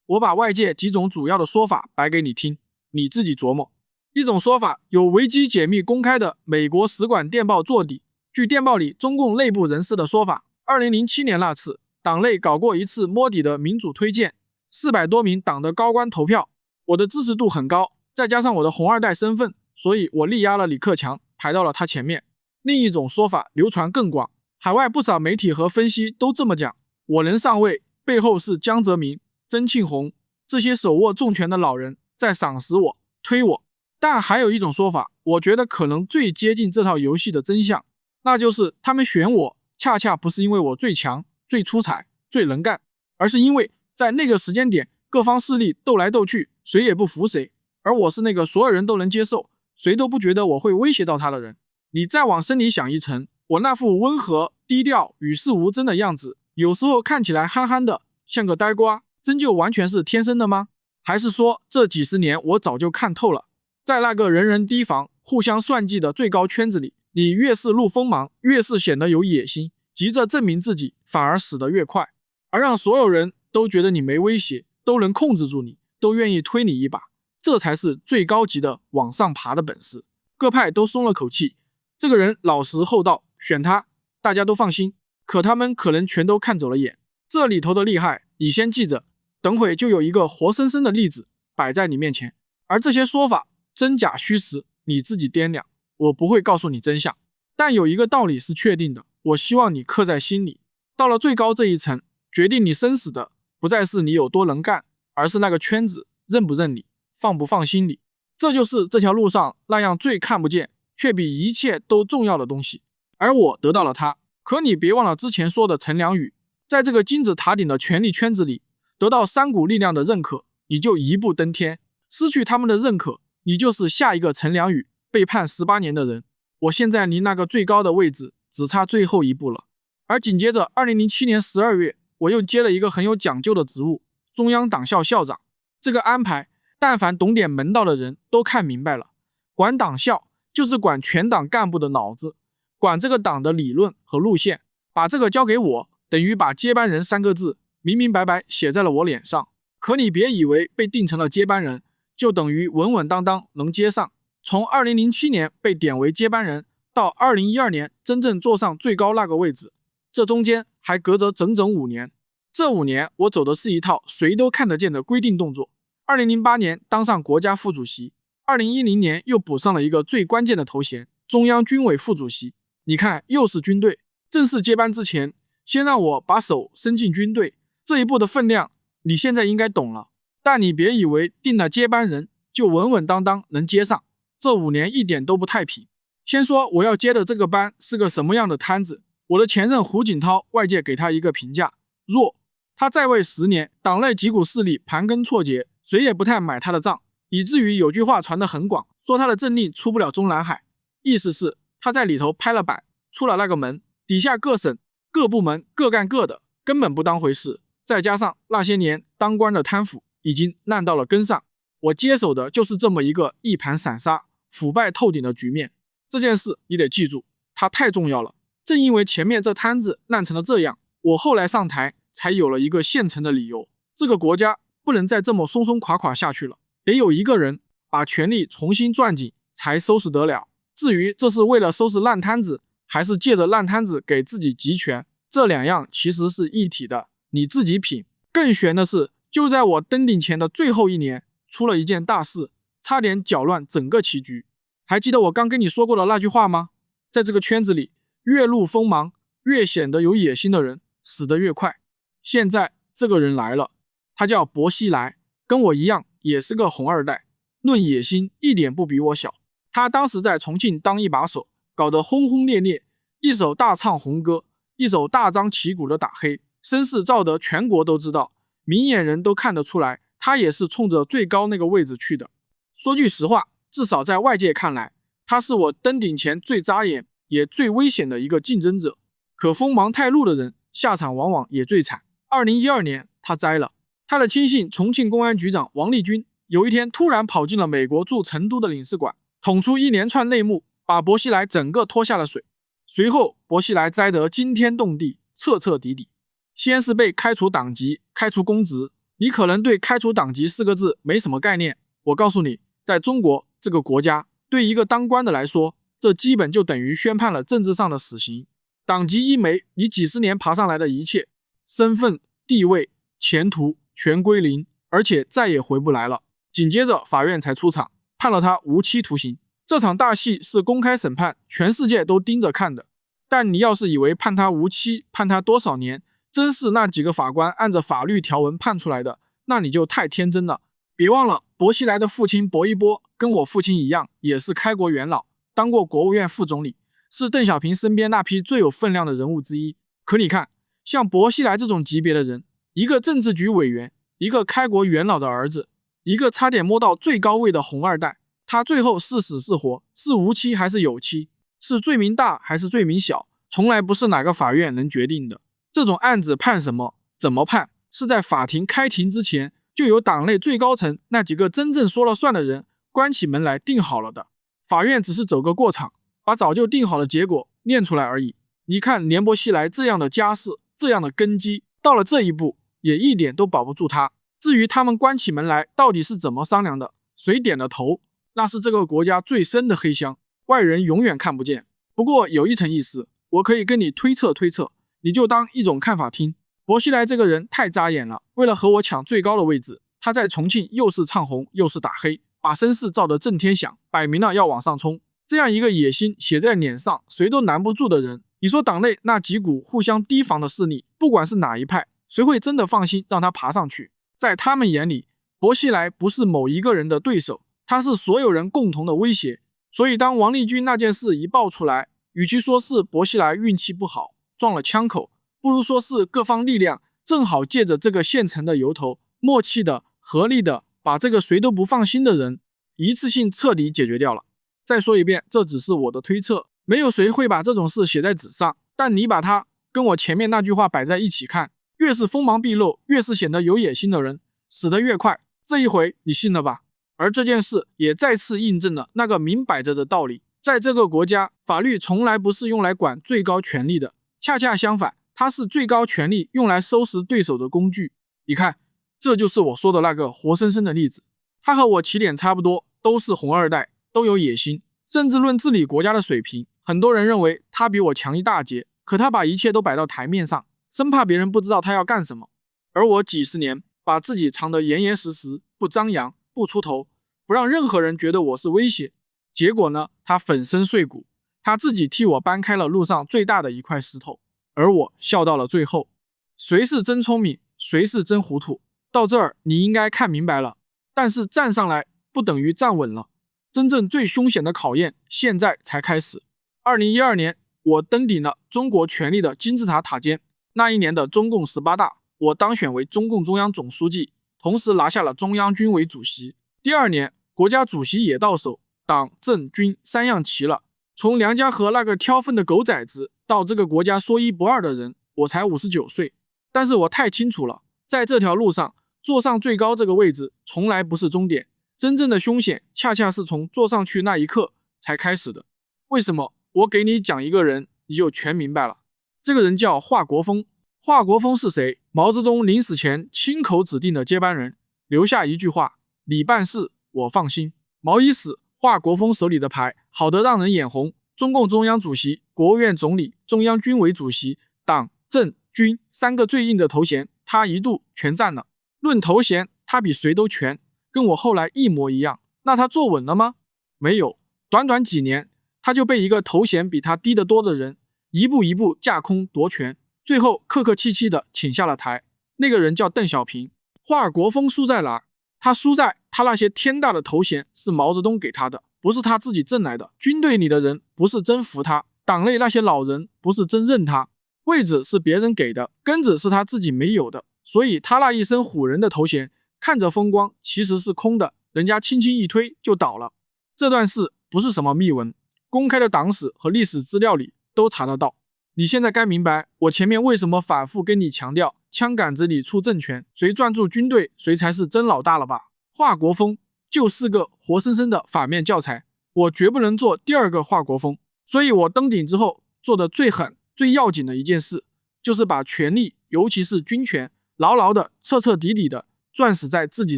我把外界幾種主要的說法擺給你聽，你自己琢磨。一種說法有維基解密公開的美國使館電報做底。據電報裡中共內部人士的說法，2007年那次黨內搞過一次摸底的民主推薦，400多名黨的高官投票，我的支持度很高，再加上我的紅二代身份，所以我力壓了李克強，排到了他前面。另一種說法流傳更廣，海外不少媒體和分析都這麼講，我能上位背後是江澤民、曾慶紅這些手握重權的老人在賞識我、推我。但還有一種說法，我覺得可能最接近這套遊戲的真相，那就是他們選我恰恰不是因為我最強、最出彩、最能幹，而是因為在那個時間點各方勢力鬥來鬥去，誰也不服誰，而我是那個所有人都能接受，誰都不覺得我會威脅到他的人。你再往深裡想一層，我那副溫和、低調、與世無爭的樣子，有時候看起來憨憨的，像個呆瓜，真就完全是天生的嗎？還是說這幾十年我早就看透了，在那個人人提防、互相算計的最高圈子裡，你越是露鋒芒，越是顯得有野心，急着證明自己，反而死得越快，而讓所有人都覺得你沒威脅，都能控制住你，都願意推你一把，這才是最高級的往上爬的本事。各派都鬆了口氣，這個人老實厚道，選他，大家都放心。可他們可能全都看走了眼，這裡頭的厲害，你先記着，等會就有一個活生生的例子擺在你面前。而這些說法真假虛實，你自己掂量，我不會告訴你真相。但有一個道理是確定的，我希望你刻在心裡。到了最高這一層，決定你生死的，不再是你有多能幹，而是那個圈子認不認你，放不放心裡。這就是這條路上那樣最看不見，卻比一切都重要的東西。而我得到了它。可你別忘了之前說的陳良宇，在這個金字塔頂的權力圈子裡，得到3股力量的認可，你就一步登天；失去他們的認可，你就是下一個陳良宇，被判18年的人。我現在離那個最高的位置只差最後一步了。而緊接着2007年12月，我又接了一個很有講究的職務——中央黨校校長。這個安排，但凡懂點門道的人都看明白了。管黨校就是管全黨幹部的腦子，管这個黨的理論和路線。把這個交給我，等於把接班人3個字明明白白寫在了我臉上。可你別以為被定成了接班人，就等於穩穩當當能接上。從2007年被點為接班人，到2012年真正坐上最高那個位置，這中間還隔着整整5年。這5年我走的是一套誰都看得見的規定動作。2008年當上國家副主席，2010年又補上了一個最關鍵的頭銜，中央軍委副主席。你看，又是軍隊。正式接班之前，先讓我把手伸進軍隊，這一步的分量，你現在應該懂了。但你別以為定了接班人就穩穩當當能接上，這5年一點都不太平。先說我要接的這個班是個什麼樣的攤子。我的前任胡錦濤，外界給他一個評價，弱。他在位10年，黨內幾股勢力盤根錯節，誰也不太買他的賬，以至於有句話傳得很廣，說他的政令出不了中南海，意思是他在裡頭拍了板，出了那個門，底下各省各部門各幹各的，根本不當回事。再加上那些年當官的貪腐已經爛到了根上，我接手的就是這麼一個一盤散沙、腐敗透頂的局面。這件事你得記住，它太重要了。正因為前面這攤子爛成了這樣，我後來上台才有了一個現成的理由。這個國家不能再這麼鬆鬆垮垮下去了，得有一個人把權力重新攥緊才收拾得了。至於這是為了收拾爛攤子，還是借着爛攤子給自己集權，這兩樣其實是一體的，你自己品。更懸的是，就在我登頂前的最後1年，出了一件大事，差點攪亂整個棋局。還記得我剛跟你說過的那句話嗎？在這個圈子裡，越露鋒芒，越顯得有野心的人死得越快。現在這個人來了，他叫薄熙來，跟我一樣也是個紅二代，論野心一點不比我小。他當時在重慶當一把手，搞得轟轟烈烈，一手大唱紅歌，一手大張旗鼓的打黑，聲勢照得全國都知道，明眼人都看得出來，他也是衝着最高那個位置去的。說句實話，至少在外界看來，他是我登頂前最扎眼也最危險的一個競爭者。可鋒芒太露的人，下場往往也最慘。2012年，他栽了。他的親信重慶公安局長王立軍，有一天突然跑進了美國駐成都的領事館，捅出一連串內幕，把薄熙來整個拖下了水。隨後，薄熙來栽得驚天動地，徹徹底底。先是被開除黨籍，開除公職。你可能對開除黨籍4個字沒什麼概念，我告訴你，在中國這個國家，對一個當官的來說，這基本就等於宣判了政治上的死刑。黨籍一沒，你幾十年爬上來的一切，身份、地位、前途全歸零，而且再也回不來了。緊接着法院才出場，判了他无期徒刑。這場大戲是公開審判，全世界都盯着看的。但你要是以為判他无期，判他多少年，真是那幾個法官按着法律條文判出來的，那你就太天真了。別忘了，薄熙來的父親薄一波跟我父親一樣，也是開國元老，當過國務院副總理，是鄧小平身邊那批最有分量的人物之一。可你看，像薄熙来這種級別的人，一個政治局委員，一個開國元老的兒子，一個差點摸到最高位的紅二代，他最後是死是活，是無期還是有期，是罪名大還是罪名小，從來不是哪個法院能決定的。這種案子判什麼，怎麼判，是在法庭開庭之前，就由黨內最高層那幾個真正說了算的人關起門來定好了的。法院只是走個過場，把早就定好的結果念出來而已。你看連薄熙來這樣的家世，這樣的根基，到了這一步也一點都保不住他。至於他們關起門來到底是怎麼商量的，誰點了頭，那是這個國家最深的黑箱，外人永遠看不見。不過有一層意思，我可以跟你推測，你就當一種看法聽。薄熙来這個人太扎眼了，為了和我搶最高的位置，他在重慶又是唱紅又是打黑，把聲勢照得震天響，擺明了要往上衝。這樣一個野心寫在臉上，誰都攔不住的人，你說黨內那幾股互相提防的勢力，不管是哪一派，誰會真的放心讓他爬上去？在他們眼裡，薄熙來不是某一個人的對手，他是所有人共同的威脅。所以當王立軍那件事一爆出來，與其說是薄熙來運氣不好撞了槍口，不如說是各方力量正好借着這個現成的由頭，默契的合力的把這個誰都不放心的人一次性徹底解決掉了。再說一遍，這只是我的推測，沒有誰會把這種事寫在紙上，但你把它跟我前面那句話擺在一起看，越是鋒芒毕露，越是顯得有野心的人死得越快。這一回你信了吧？而這件事也再次印證了那個明擺着的道理，在這個國家，法律從來不是用來管最高權力的，恰恰相反，它是最高权力用來收拾对手的工具。你看，這就是我說的那個活生生的例子。他和我起點差不多，都是紅二代，都有野心，甚至論治理國家的水平，很多人認為他比我強一大截，可他把一切都擺到台面上，生怕別人不知道他要幹什麼。而我幾十年把自己藏得嚴嚴實實，不張揚，不出頭，不讓任何人覺得我是威脅。結果呢，他粉身碎骨，他自己替我搬開了路上最大的一塊石頭，而我笑到了最後。誰是真聰明，誰是真糊塗，到這兒你應該看明白了。但是站上來不等於站穩了，真正最凶險的考驗現在才開始。2012年，我登頂了中國權力的金字塔塔尖。那一年的中共18大，我當選為中共中央總書記，同時拿下了中央軍委主席。第2年，國家主席也到手，黨政軍3樣齊了。從梁家河那個挑糞的狗崽子到這個國家說一不二的人，我才59歲。但是我太清楚了，在這條路上，坐上最高這個位置從來不是終點，真正的凶險恰恰是從坐上去那一刻才開始的。為什麼？我給你講一個人，你就全明白了。這個人叫華國鋒。華國鋒是誰？毛澤東臨死前親口指定的接班人，留下一句話：你辦事我放心。毛一死，華國鋒手裡的牌好得讓人眼紅，中共中央主席、國務院總理、中央軍委主席，黨政軍3個最硬的頭銜，他一度全占了。論頭銜，他比誰都全，跟我後來一模一樣。那他坐穩了嗎？沒有，短短幾年，他就被一個頭銜比他低得多的人一步一步架空奪權，最後客客氣氣的請下了台。那個人叫鄧小平。華國鋒輸在哪兒？他輸在他那些天大的頭銜是毛澤東給他的，不是他自己掙來的。軍隊裡的人不是真服他，黨內那些老人不是真認他，位置是別人給的，根子是他自己沒有的。所以他那一身唬人的頭銜看着風光，其實是空的，人家輕輕一推就倒了。這段事不是什麼秘聞，公開的黨史和歷史資料裡都查得到。你現在該明白我前面為什麼反復跟你強調槍桿子裡出政權，誰攥住軍隊誰才是真老大了吧？華國鋒就是個活生生的反面教材，我絕不能做第二個華國鋒。所以我登頂之後做的最狠最要緊的一件事，就是把權力，尤其是軍權，牢牢的徹徹底底的攥死在自己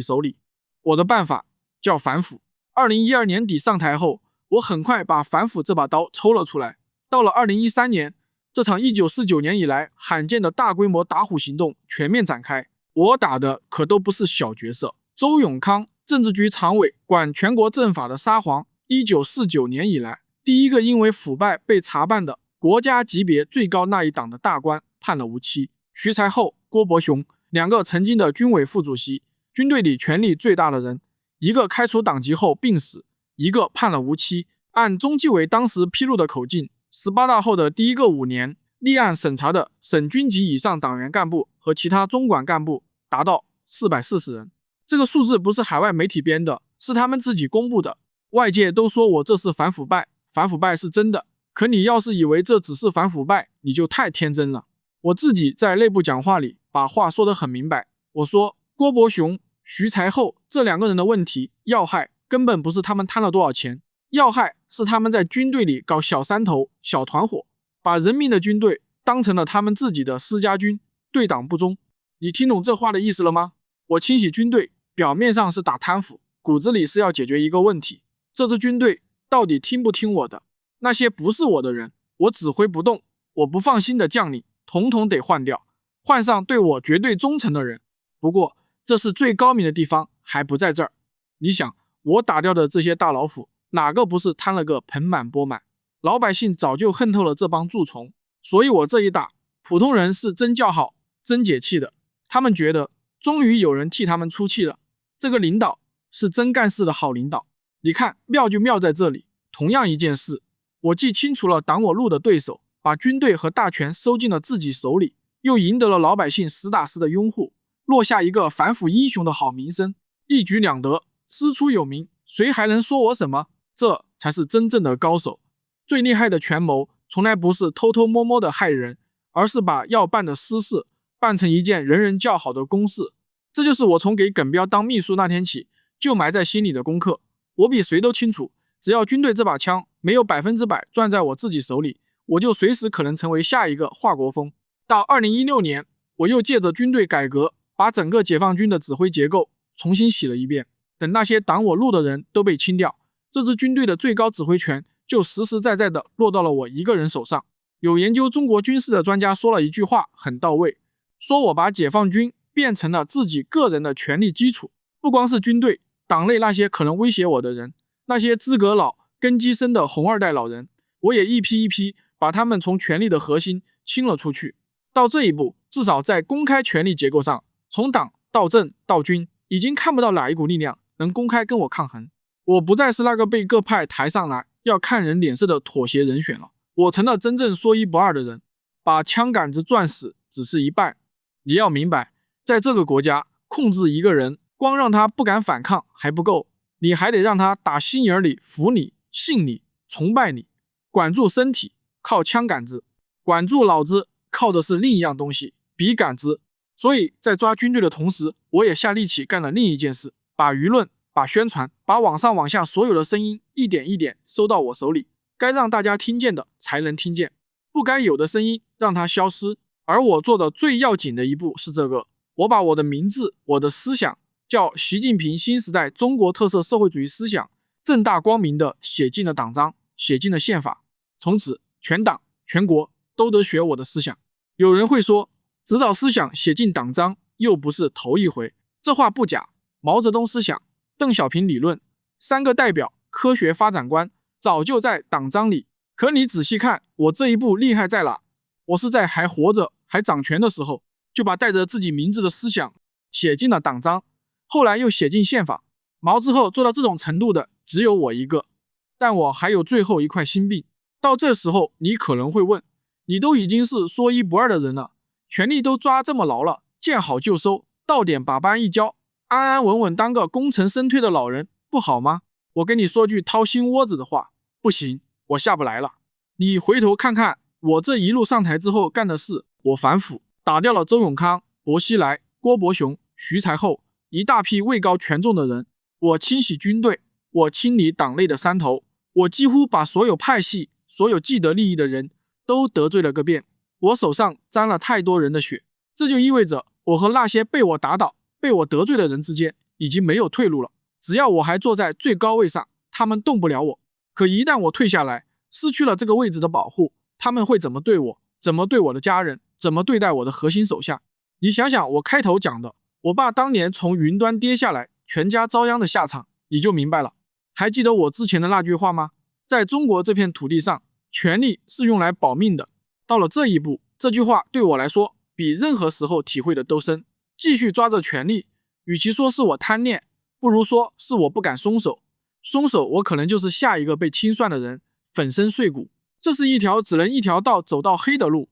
手裡。我的辦法叫反腐。2012年底上台後，我很快把反腐这把刀抽了出来。到了2013年，這場1949年以來罕見的大規模打虎行動全面展開。我打的可都不是小角色。周永康，政治局常委，管全國政法的沙皇，1949年以來第一個因為腐敗被查辦的國家級別最高那一檔的大官判了無期。徐才厚、郭伯雄2個曾經的軍委副主席，軍隊裡權力最大的人，一個開除黨籍後病死，一個判了無期。按中紀委當時披露的口徑，18大後的第一個5年，立案審查的省軍級以上黨員幹部和其他中管幹部達到440人。這個數字不是海外媒體編的，是他們自己公布的。外界都說我這是反腐敗，反腐敗是真的，可你要是以為這只是反腐敗，你就太天真了。我自己在內部講話裡把話說得很明白，我說郭伯雄、徐才厚這2個人的問題要害根本不是他們貪了多少錢，要害是他們在軍隊裡搞小山頭、小團夥，把人民的軍隊當成了他們自己的私家軍，對黨不忠。你聽懂這話的意思了嗎？我清洗軍隊，表面上是打貪腐，骨子裡是要解決一個問題，這支軍隊到底聽不聽我的？那些不是我的人，我指揮不動，我不放心的將領統統得換掉，換上對我絕對忠誠的人。不過這是最高明的地方還不在這兒。你想，我打掉的這些大老虎，哪個不是貪了個盆滿缽滿？老百姓早就恨透了這幫蛀蟲，所以我這一打，普通人是真叫好，真解氣的。他們覺得終於有人替他們出氣了，這個領導是真幹事的好領導。你看妙就妙在這裡，同樣一件事，我既清除了擋我路的對手，把軍隊和大權收進了自己手裡，又贏得了老百姓實打實的擁護，落下一個反腐英雄的好名聲，一舉兩得，師出有名，誰還能說我什麼？這才是真正的高手。最厲害的權謀從來不是偷偷摸摸的害人，而是把要辦的私事辦成一件人人叫好的公事。這就是我從給耿彪當秘書那天起就埋在心裡的功課。我比誰都清楚，只要軍队這把槍沒有100%攥在我自己手裡，我就隨時可能成為下一個華國鋒。到2016年，我又借着軍隊改革，把整個解放軍的指揮結構重新洗了一遍。等那些擋我路的人都被清掉，這支軍隊的最高指揮權就實實在在的落到了我一個人手上。有研究中國軍事的專家說了一句話很到位，說我把解放軍變成了自己個人的權力基礎。不光是軍隊，黨內那些可能威脅我的人，那些資格老、根基深的红二代老人，我也一批一批把他們從權力的核心清了出去。到這一步，至少在公開權力結構上，從黨到政到軍，已經看不到哪一股力量能公開跟我抗衡。我不再是那個被各派抬上來要看人臉色的妥協人選了，我成了真正說一不二的人。把槍桿子攥死只是一半，你要明白，在這個國家控制一個人，光讓他不敢反抗還不夠，你還得讓他打心眼裡服你、信你、崇拜你。管住身體靠槍桿子，管住腦子靠的是另一樣東西，筆桿子。所以在抓軍隊的同時，我也下力氣幹了另一件事，把輿論、把宣傳、把往上往下所有的聲音一點一點收到我手裡，該讓大家聽見的才能聽見，不該有的聲音讓它消失。而我做的最要緊的一步是這個，我把我的名字、我的思想叫習近平新時代中國特色社會主義思想，正大光明地寫進了黨章，寫進了憲法。從此全黨全國都得學我的思想。有人会說，指導思想寫進黨章又不是頭一回，這話不假。毛澤東思想、鄧小平理論、三個代表科學發展觀早就在黨章裡。可你仔細看，我這一步厲害在哪？我是在還活着還掌權的時候，就把帶着自己名字的思想寫進了黨章，後來又寫進憲法。毛之後做到這種程度的只有我一個，但我還有最後一塊心病。到這時候你可能會問，你都已經是說一不二的人了，權力都抓這麼牢了，見好就收，到點把班一交，安安穩穩當個功成身退的老人不好嗎？我跟你說句掏心窩子的話，不行，我下不来了。你回頭看看我這一路上台之後幹的事，我反腐，打掉了周永康、薄熙来、郭伯雄、徐才厚一大批位高權重的人，我清洗軍隊，我清理党內的山頭，我幾乎把所有派系、所有既得利益的人都得罪了個遍。我手上沾了太多人的血，這就意味着我和那些被我打倒、被我得罪的人之間已經沒有退路了。只要我還坐在最高位上，他們動不了我。可一旦我退下來，失去了這個位置的保護，他們會怎麼對我？怎麼對我的家人？怎麼對待我的核心手下？你想想我開頭講的，我爸當年從雲端跌下來，全家遭殃的下場，你就明白了。還記得我之前的那句話嗎？在中國這片土地上，權力是用來保命的。到了這一步，這句話對我來說比任何時候體會的都深。繼續抓着權力，與其說是我貪戀，不如說是我不敢鬆手。鬆手，我可能就是下一個被清算的人，粉身碎骨。這是一條只能一條道走到黑的路。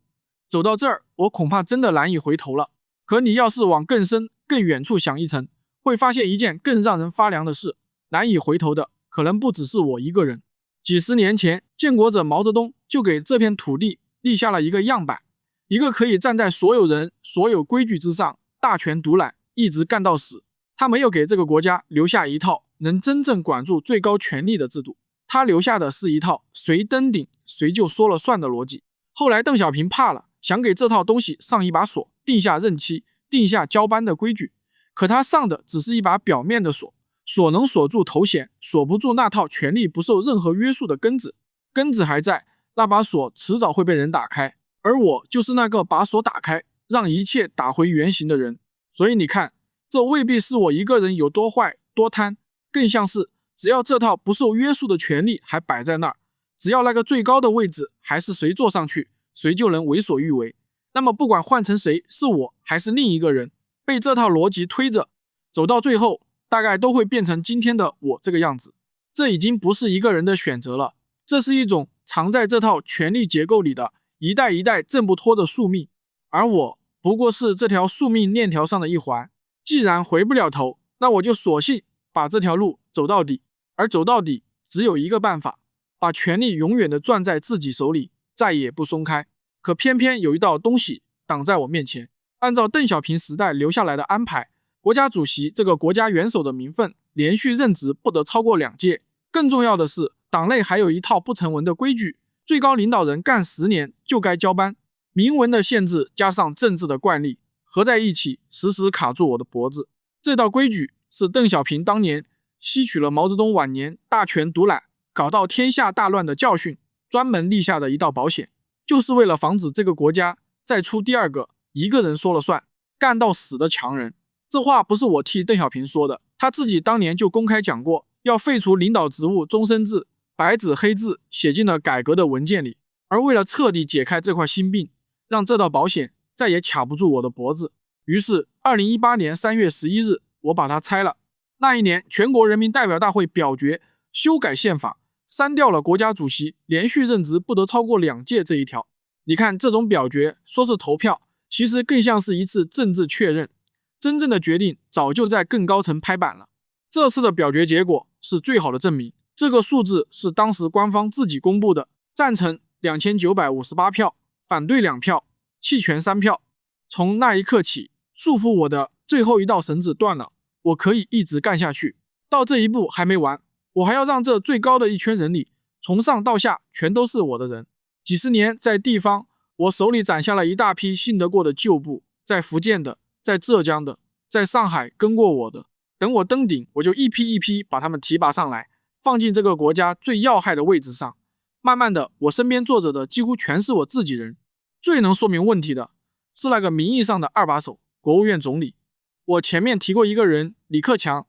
走到這兒，我恐怕真的難以回頭了。可你要是往更深、更遠處想一層，會發現一件更讓人發涼的事：難以回頭的，可能不只是我一個人。幾十年前，建國者毛澤東就給這片土地立下了一個樣板，一個可以站在所有人、所有規矩之上，大權獨攬，一直幹到死。他沒有給這個國家留下一套能真正管住最高權力的制度，他留下的是一套誰登頂誰就說了算的邏輯。後來鄧小平怕了，想給這套東西上一把鎖，定下任期，定下交班的規矩。可他上的只是一把表面的鎖，鎖能鎖住頭銜，鎖不住那套權力不受任何約束的根子。根子還在，那把鎖遲早會被人打開，而我就是那個把鎖打開，讓一切打回原形的人。所以你看，這未必是我一個人有多壞多貪，更像是只要這套不受約束的權力還擺在那兒，只要那個最高的位置還是誰坐上去，誰就能為所欲為。那麼不管換成誰，是我還是另一個人，被這套邏輯推着走到最後，大概都會變成今天的我這個樣子。這已經不是一個人的選擇了，這是一種藏在這套權力結構裡的一代一代掙不脫的宿命，而我不過是這條宿命鏈條上的一環。既然回不了頭，那我就索性把這條路走到底，而走到底只有一個辦法，把權力永遠的攥在自己手裡，再也不鬆開。可偏偏有一道東西擋在我面前。按照鄧小平時代留下來的安排，國家主席這個國家元首的名分，連續任職不得超過2屆。更重要的是，黨內還有一套不成文的規矩，最高領導人幹10年就該交班。明文的限制加上政治的慣例，合在一起，死死卡住我的脖子。這道規矩是鄧小平當年吸取了毛澤東晚年大權獨攬，搞到天下大亂的教訓，專門立下的一道保險，就是為了防止這個國家再出第二個一個人說了算、幹到死的強人。這話不是我替鄧小平說的，他自己當年就公開講過，要廢除領導職務終身制，白紙黑字寫進了改革的文件裡。而為了徹底解開這塊心病，讓這道保險再也卡不住我的脖子，於是2018年3月11日，我把它拆了。那一年，全國人民代表大會表決修改憲法，刪掉了國家主席連續任職不得超過2屆這一條。你看，這種表決說是投票，其實更像是一次政治確認，真正的決定早就在更高層拍板了。這次的表決結果是最好的證明，這個數字是當時官方自己公布的，贊成2958票，反對2票，棄權3票。從那一刻起，束縛我的最後一道繩子斷了，我可以一直幹下去。到這一步還沒完，我還要讓這最高的一圈人裡，從上到下全都是我的人。幾十年在地方，我手裡攒下了一大批信得過的舊部，在福建的，在浙江的，在上海跟過我的。等我登頂，我就一批一批把他們提拔上來，放進這個國家最要害的位置上。慢慢的，我身邊坐着的幾乎全是我自己人。最能說明問題的是那個名義上的2把手，國務院總理。我前面提過一個人，李克強，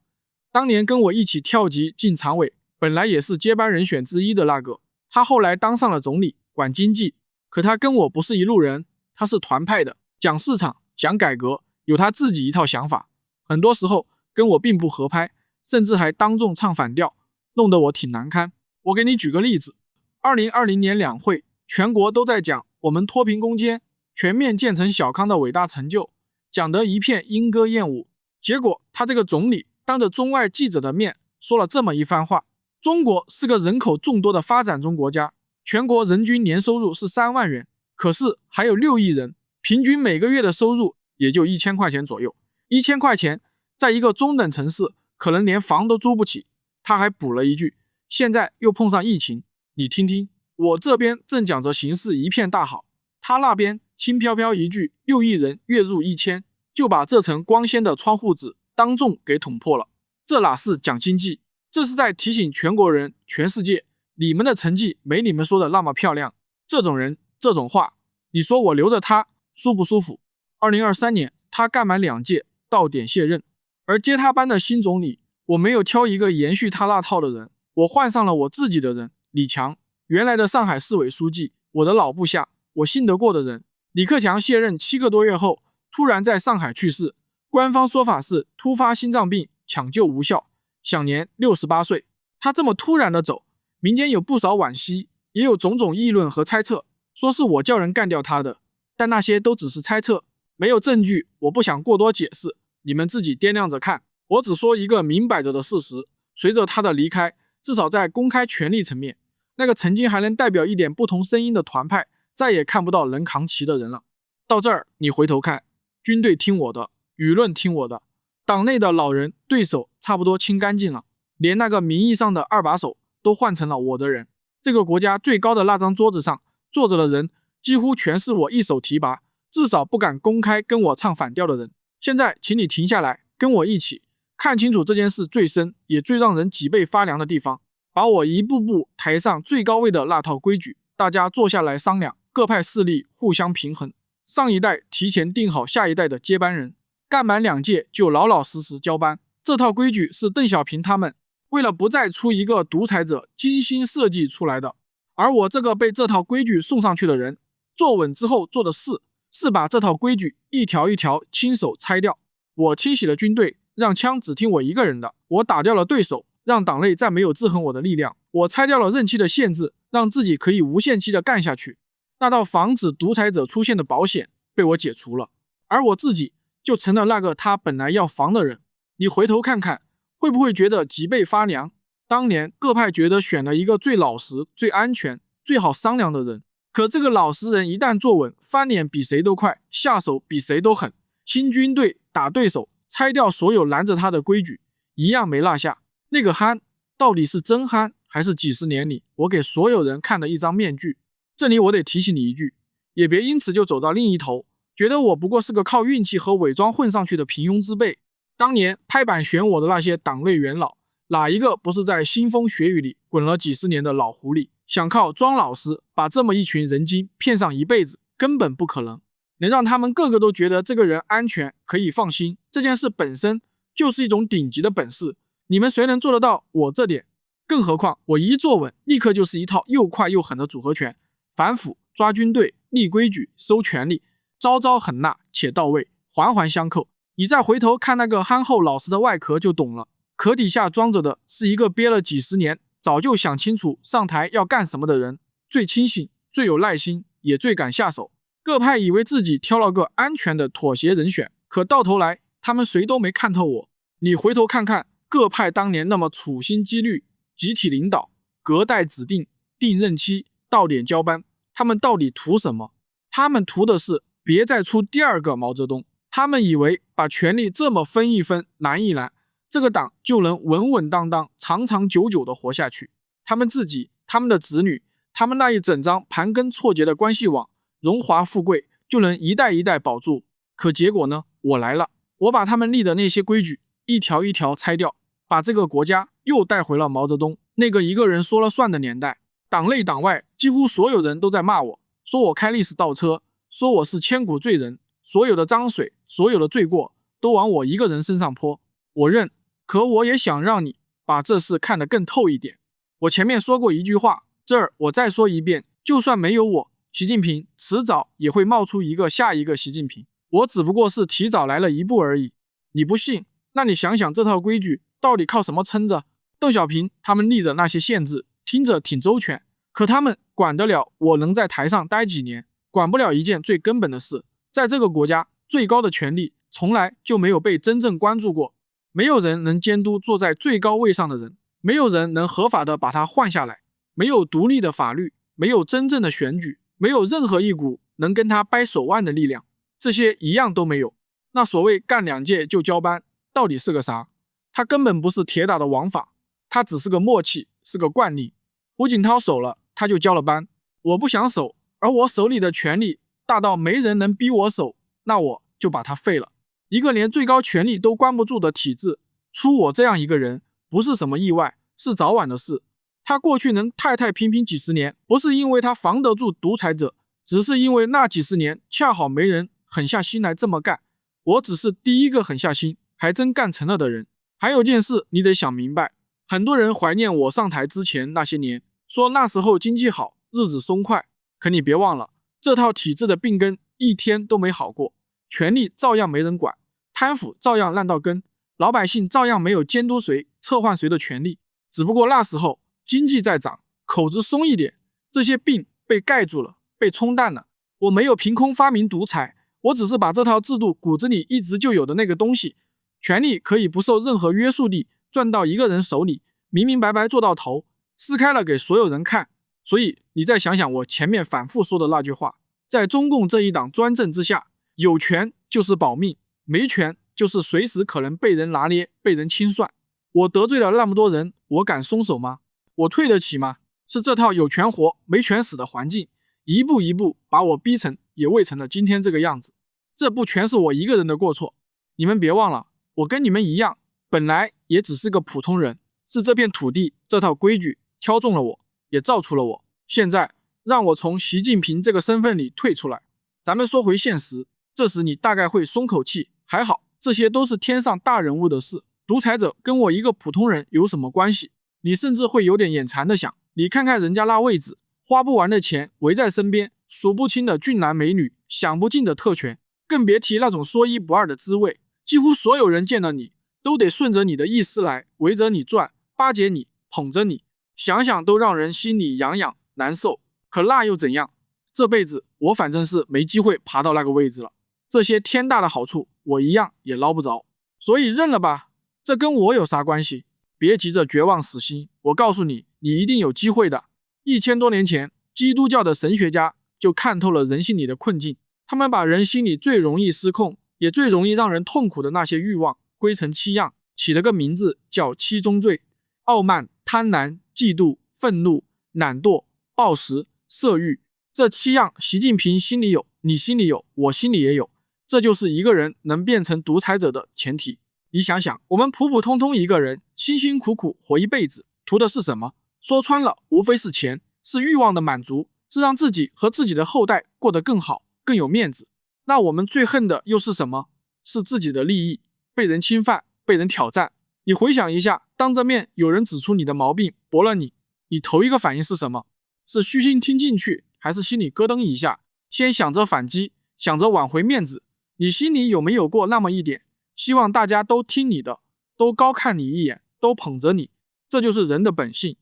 當年跟我一起跳級進常委，本來也是接班人選之一的那個。他後來當上了總理，管經濟，可他跟我不是一路人，他是團派的，講市場，講改革，有他自己一套想法，很多時候跟我並不合拍，甚至還當众唱反調，弄得我挺難堪。我給你舉個例子，2020年2會，全國都在講我們脫貧攻堅、全面建成小康的偉大成就，講得一片鶯歌燕舞。結果他這個總理當着中外記者的面說了這麼一番話：中國是個人口眾多的發展中國家，全國人均年收入是3萬元，可是還有6億人，平均每個月的收入也就1000塊錢左右。1000塊錢在一個中等城市可能连房都租不起。他還補了一句，現在又碰上疫情，你聽聽，我這邊正講着形勢一片大好，他那邊輕飄飄一句6億人月入1000，就把這層光鮮的窗戶紙當眾給捅破了。這哪是講經濟，這是在提醒全國人、全世界，你們的成績沒你們說的那麼漂亮。這種人，這種話，你說我留着他舒不舒服？2023年他幹滿2屆，到點卸任，而接他班的新總理，我沒有挑一個延續他那套的人，我換上了我自己的人，李強，原來的上海市委書記，我的老部下，我信得過的人。李克强卸任7個多月後，突然在上海去世，官方說法是突發心臟病，搶救無效，享年68歲。他這麼突然的走，民間有不少惋惜，也有種種議論和猜測，說是我叫人幹掉他的，但那些都只是猜測，沒有證據，我不想過多解釋，你們自己掂量着看。我只說一個明擺着的事實，隨着他的離開，至少在公開權力層面，那個曾經還能代表一點不同聲音的團派，再也看不到能扛旗的人了。到這兒，你回頭看，軍隊聽我的，輿論聽我的，黨內的老人對手差不多清乾淨了，連那個名義上的2把手都換成了我的人。這個國家最高的那張桌子上坐着的人，幾乎全是我一手提拔，至少不敢公開跟我唱反調的人。現在，請你停下來，跟我一起看清楚這件事最深也最讓人脊背發涼的地方，把我一步步抬上最高位的那套規矩，大家坐下來商量，各派勢力互相平衡，上一代提前定好下一代的接班人，幹滿2屆就老老實實交班。這套規矩是鄧小平他們為了不再出一個獨裁者精心設計出來的，而我這個被這套規矩送上去的人，坐穩之後做的事是把這套規矩一條一條親手拆掉。我清洗了軍隊，讓槍只聽我一個人的，我打掉了对手，讓黨內再沒有制衡我的力量，我拆掉了任期的限制，讓自己可以無限期的幹下去。那道防止獨裁者出現的保險被我解除了，而我自己就成了那個他本來要防的人。你回頭看看，會不會覺得脊背發涼？當年各派覺得選了一個最老實、最安全、最好商量的人，可這個老實人一旦坐穩，翻臉比誰都快，下手比誰都狠，清軍隊，打對手，拆掉所有攔着他的規矩，一樣沒落下。那個憨到底是真憨，還是幾十年裡我給所有人看的一張面具？這裡我得提醒你一句，也別因此就走到另一頭，覺得我不過是個靠運氣和偽裝混上去的平庸之輩。當年拍板選我的那些黨內元老，哪一個不是在腥風血雨裡滾了幾十年的老狐狸？想靠裝老實把這麼一群人精騙上一輩子，根本不可能。能讓他們個個都覺得這個人安全，可以放心，這件事本身就是一種頂級的本事。你們誰能做得到我這點？更何況我一坐穩，立刻就是一套又快又狠的組合拳，反腐、抓軍隊、立規矩、收權力，招招狠辣且到位，環環相扣。你再回頭看那個憨厚老實的外殼就懂了，殼底下裝着的是一個憋了幾十年，早就想清楚上台要幹什麼的人，最清醒，最有耐心，也最敢下手。各派以為自己挑了個安全的妥協人選，可到頭來他們誰都沒看透我。你回頭看看各派當年那麼處心積慮，集體領導，隔代指定，定任期，到點交班，他們到底圖什麼？他們圖的是別再出第二個毛澤東。他們以為把權力這麼分一分，攔一攔，這個黨就能穩穩當當、長長久久地活下去。他們自己、他們的子女、他們那一整張盤根錯節的關係網，榮華富貴就能一代一代保住。可結果呢？我來了，我把他們立的那些規矩一條一條拆掉，把這個國家又帶回了毛澤東那個一個人說了算的年代。黨內黨外幾乎所有人都在罵我，說我開歷史倒車，說我是千古罪人，所有的髒水，所有的罪過都往我一個人身上潑。我認，可我也想讓你把這事看得更透一點。我前面說過一句話，這兒我再說一遍，就算沒有我，習近平遲早也會冒出一個下一個習近平，我只不過是提早來了一步而已。你不信？那你想想這套規矩到底靠什麼撐着？鄧小平他們立的那些限制聽着挺周全，可他們管得了我能在台上待幾年？管不了一件最根本的事。在這個國家，最高的權力從來就沒有被真正關注過，沒有人能監督坐在最高位上的人，沒有人能合法的把他換下來，沒有獨立的法律，沒有真正的選舉，沒有任何一股能跟他掰手腕的力量，這些一樣都沒有。那所謂幹2屆就交班，到底是個啥？他根本不是鐵打的王法，他只是個默契，是個慣例。胡錦濤守了，他就交了班。我不想守，而我手裡的權力大到沒人能逼我守，那我就把它廢了。一個连最高權力都關不住的體制，出我這樣一個人，不是什麼意外，是早晚的事。他過去能太太平平幾十年，不是因為他防得住獨裁者，只是因為那幾十年恰好沒人狠下心來這麼幹。我只是第一個狠下心，還真幹成了的人。還有件事你得想明白，很多人懷念我上台之前那些年，說那時候經濟好，日子鬆快。可你別忘了，這套體制的病根一天都沒好過，權力照樣沒人管，貪腐照樣爛到根，老百姓照樣沒有監督誰、撤換誰的權利。只不過那時候經濟在漲，口子鬆一點，這些病被蓋住了，被沖淡了。我沒有憑空發明獨裁，我只是把這套制度骨子裡一直就有的那個東西，權力可以不受任何約束地轉到一個人手裡，明明白白做到頭，撕開了給所有人看。所以你再想想我前面反復說的那句話，在中共這一黨專政之下，有權就是保命，沒權就是隨時可能被人拿捏，被人清算。我得罪了那麼多人，我敢鬆手嗎？我退得起嗎？是這套有權活沒權死的環境，一步一步把我逼成也未成了今天這個樣子。這不全是我一個人的過錯。你們別忘了，我跟你們一樣，本來也只是個普通人，是這片土地這套規矩挑中了我，也造出了我。現在讓我從習近平這個身份裡退出來，咱們說回現實。這時你大概會鬆口氣，還好，這些都是天上大人物的事，獨裁者跟我一個普通人有什麼關係？你甚至會有點眼饞的想，你看看人家那位置，花不完的錢圍在身邊，數不清的俊男美女，享不盡的特權，更別提那種說一不二的滋味。幾乎所有人見了你，都得順着你的意思來，圍着你轉，巴結你，捧着你，想想都讓人心裡癢癢難受。可那又怎樣？這輩子我反正是沒機會爬到那個位置了，這些天大的好處我一樣也撈不着，所以認了吧。這跟我有啥關係？別急着絕望死心，我告訴你，你一定有機會的。1000多年前，基督教的神學家就看透了人心裡的困境，他們把人心裡最容易失控，也最容易讓人痛苦的那些慾望歸成7樣，起了個名字叫7宗罪：傲慢、貪婪、嫉妒、憤怒、懶惰、暴食、色欲。這7樣習近平心裡有，你心裡有，我心裡也有，這就是一個人能變成獨裁者的前提。你想想，我們普普通通一個人辛辛苦苦活一輩子，圖的是什麼？說穿了，無非是錢，是慾望的滿足，是讓自己和自己的後代過得更好，更有面子。那我們最恨的又是什麼？是自己的利益被人侵犯，被人挑戰。你回想一下，當着面有人指出你的毛病，駁了你，你頭一個反應是什麼？是虛心聽進去，還是心裡咯噔一下，先想着反擊，想着挽回面子？你心裡有沒有過那麼一點，希望大家都聽你的，都高看你一眼，都捧着你？這就是人的本性。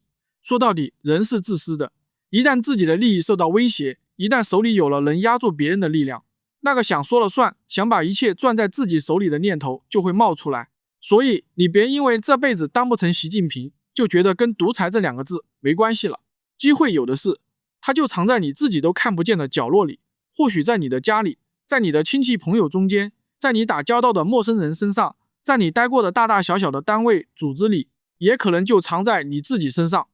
說到底，人是自私的，一旦自己的利益受到威脅，一旦手裡有了能壓住別人的力量，那個想說了算，想把一切攥在自己手裡的念頭就會冒出來。所以你別因為這輩子當不成習近平，就覺得跟獨裁這兩個字沒關係了。機會有的是，它就藏在你自己都看不見的角落裡，或許在你的家裡，在你的親戚朋友中間，在你打交道的陌生人身上，在你待過的大大小小的單位、組織裡，也可能就藏在你自己身上。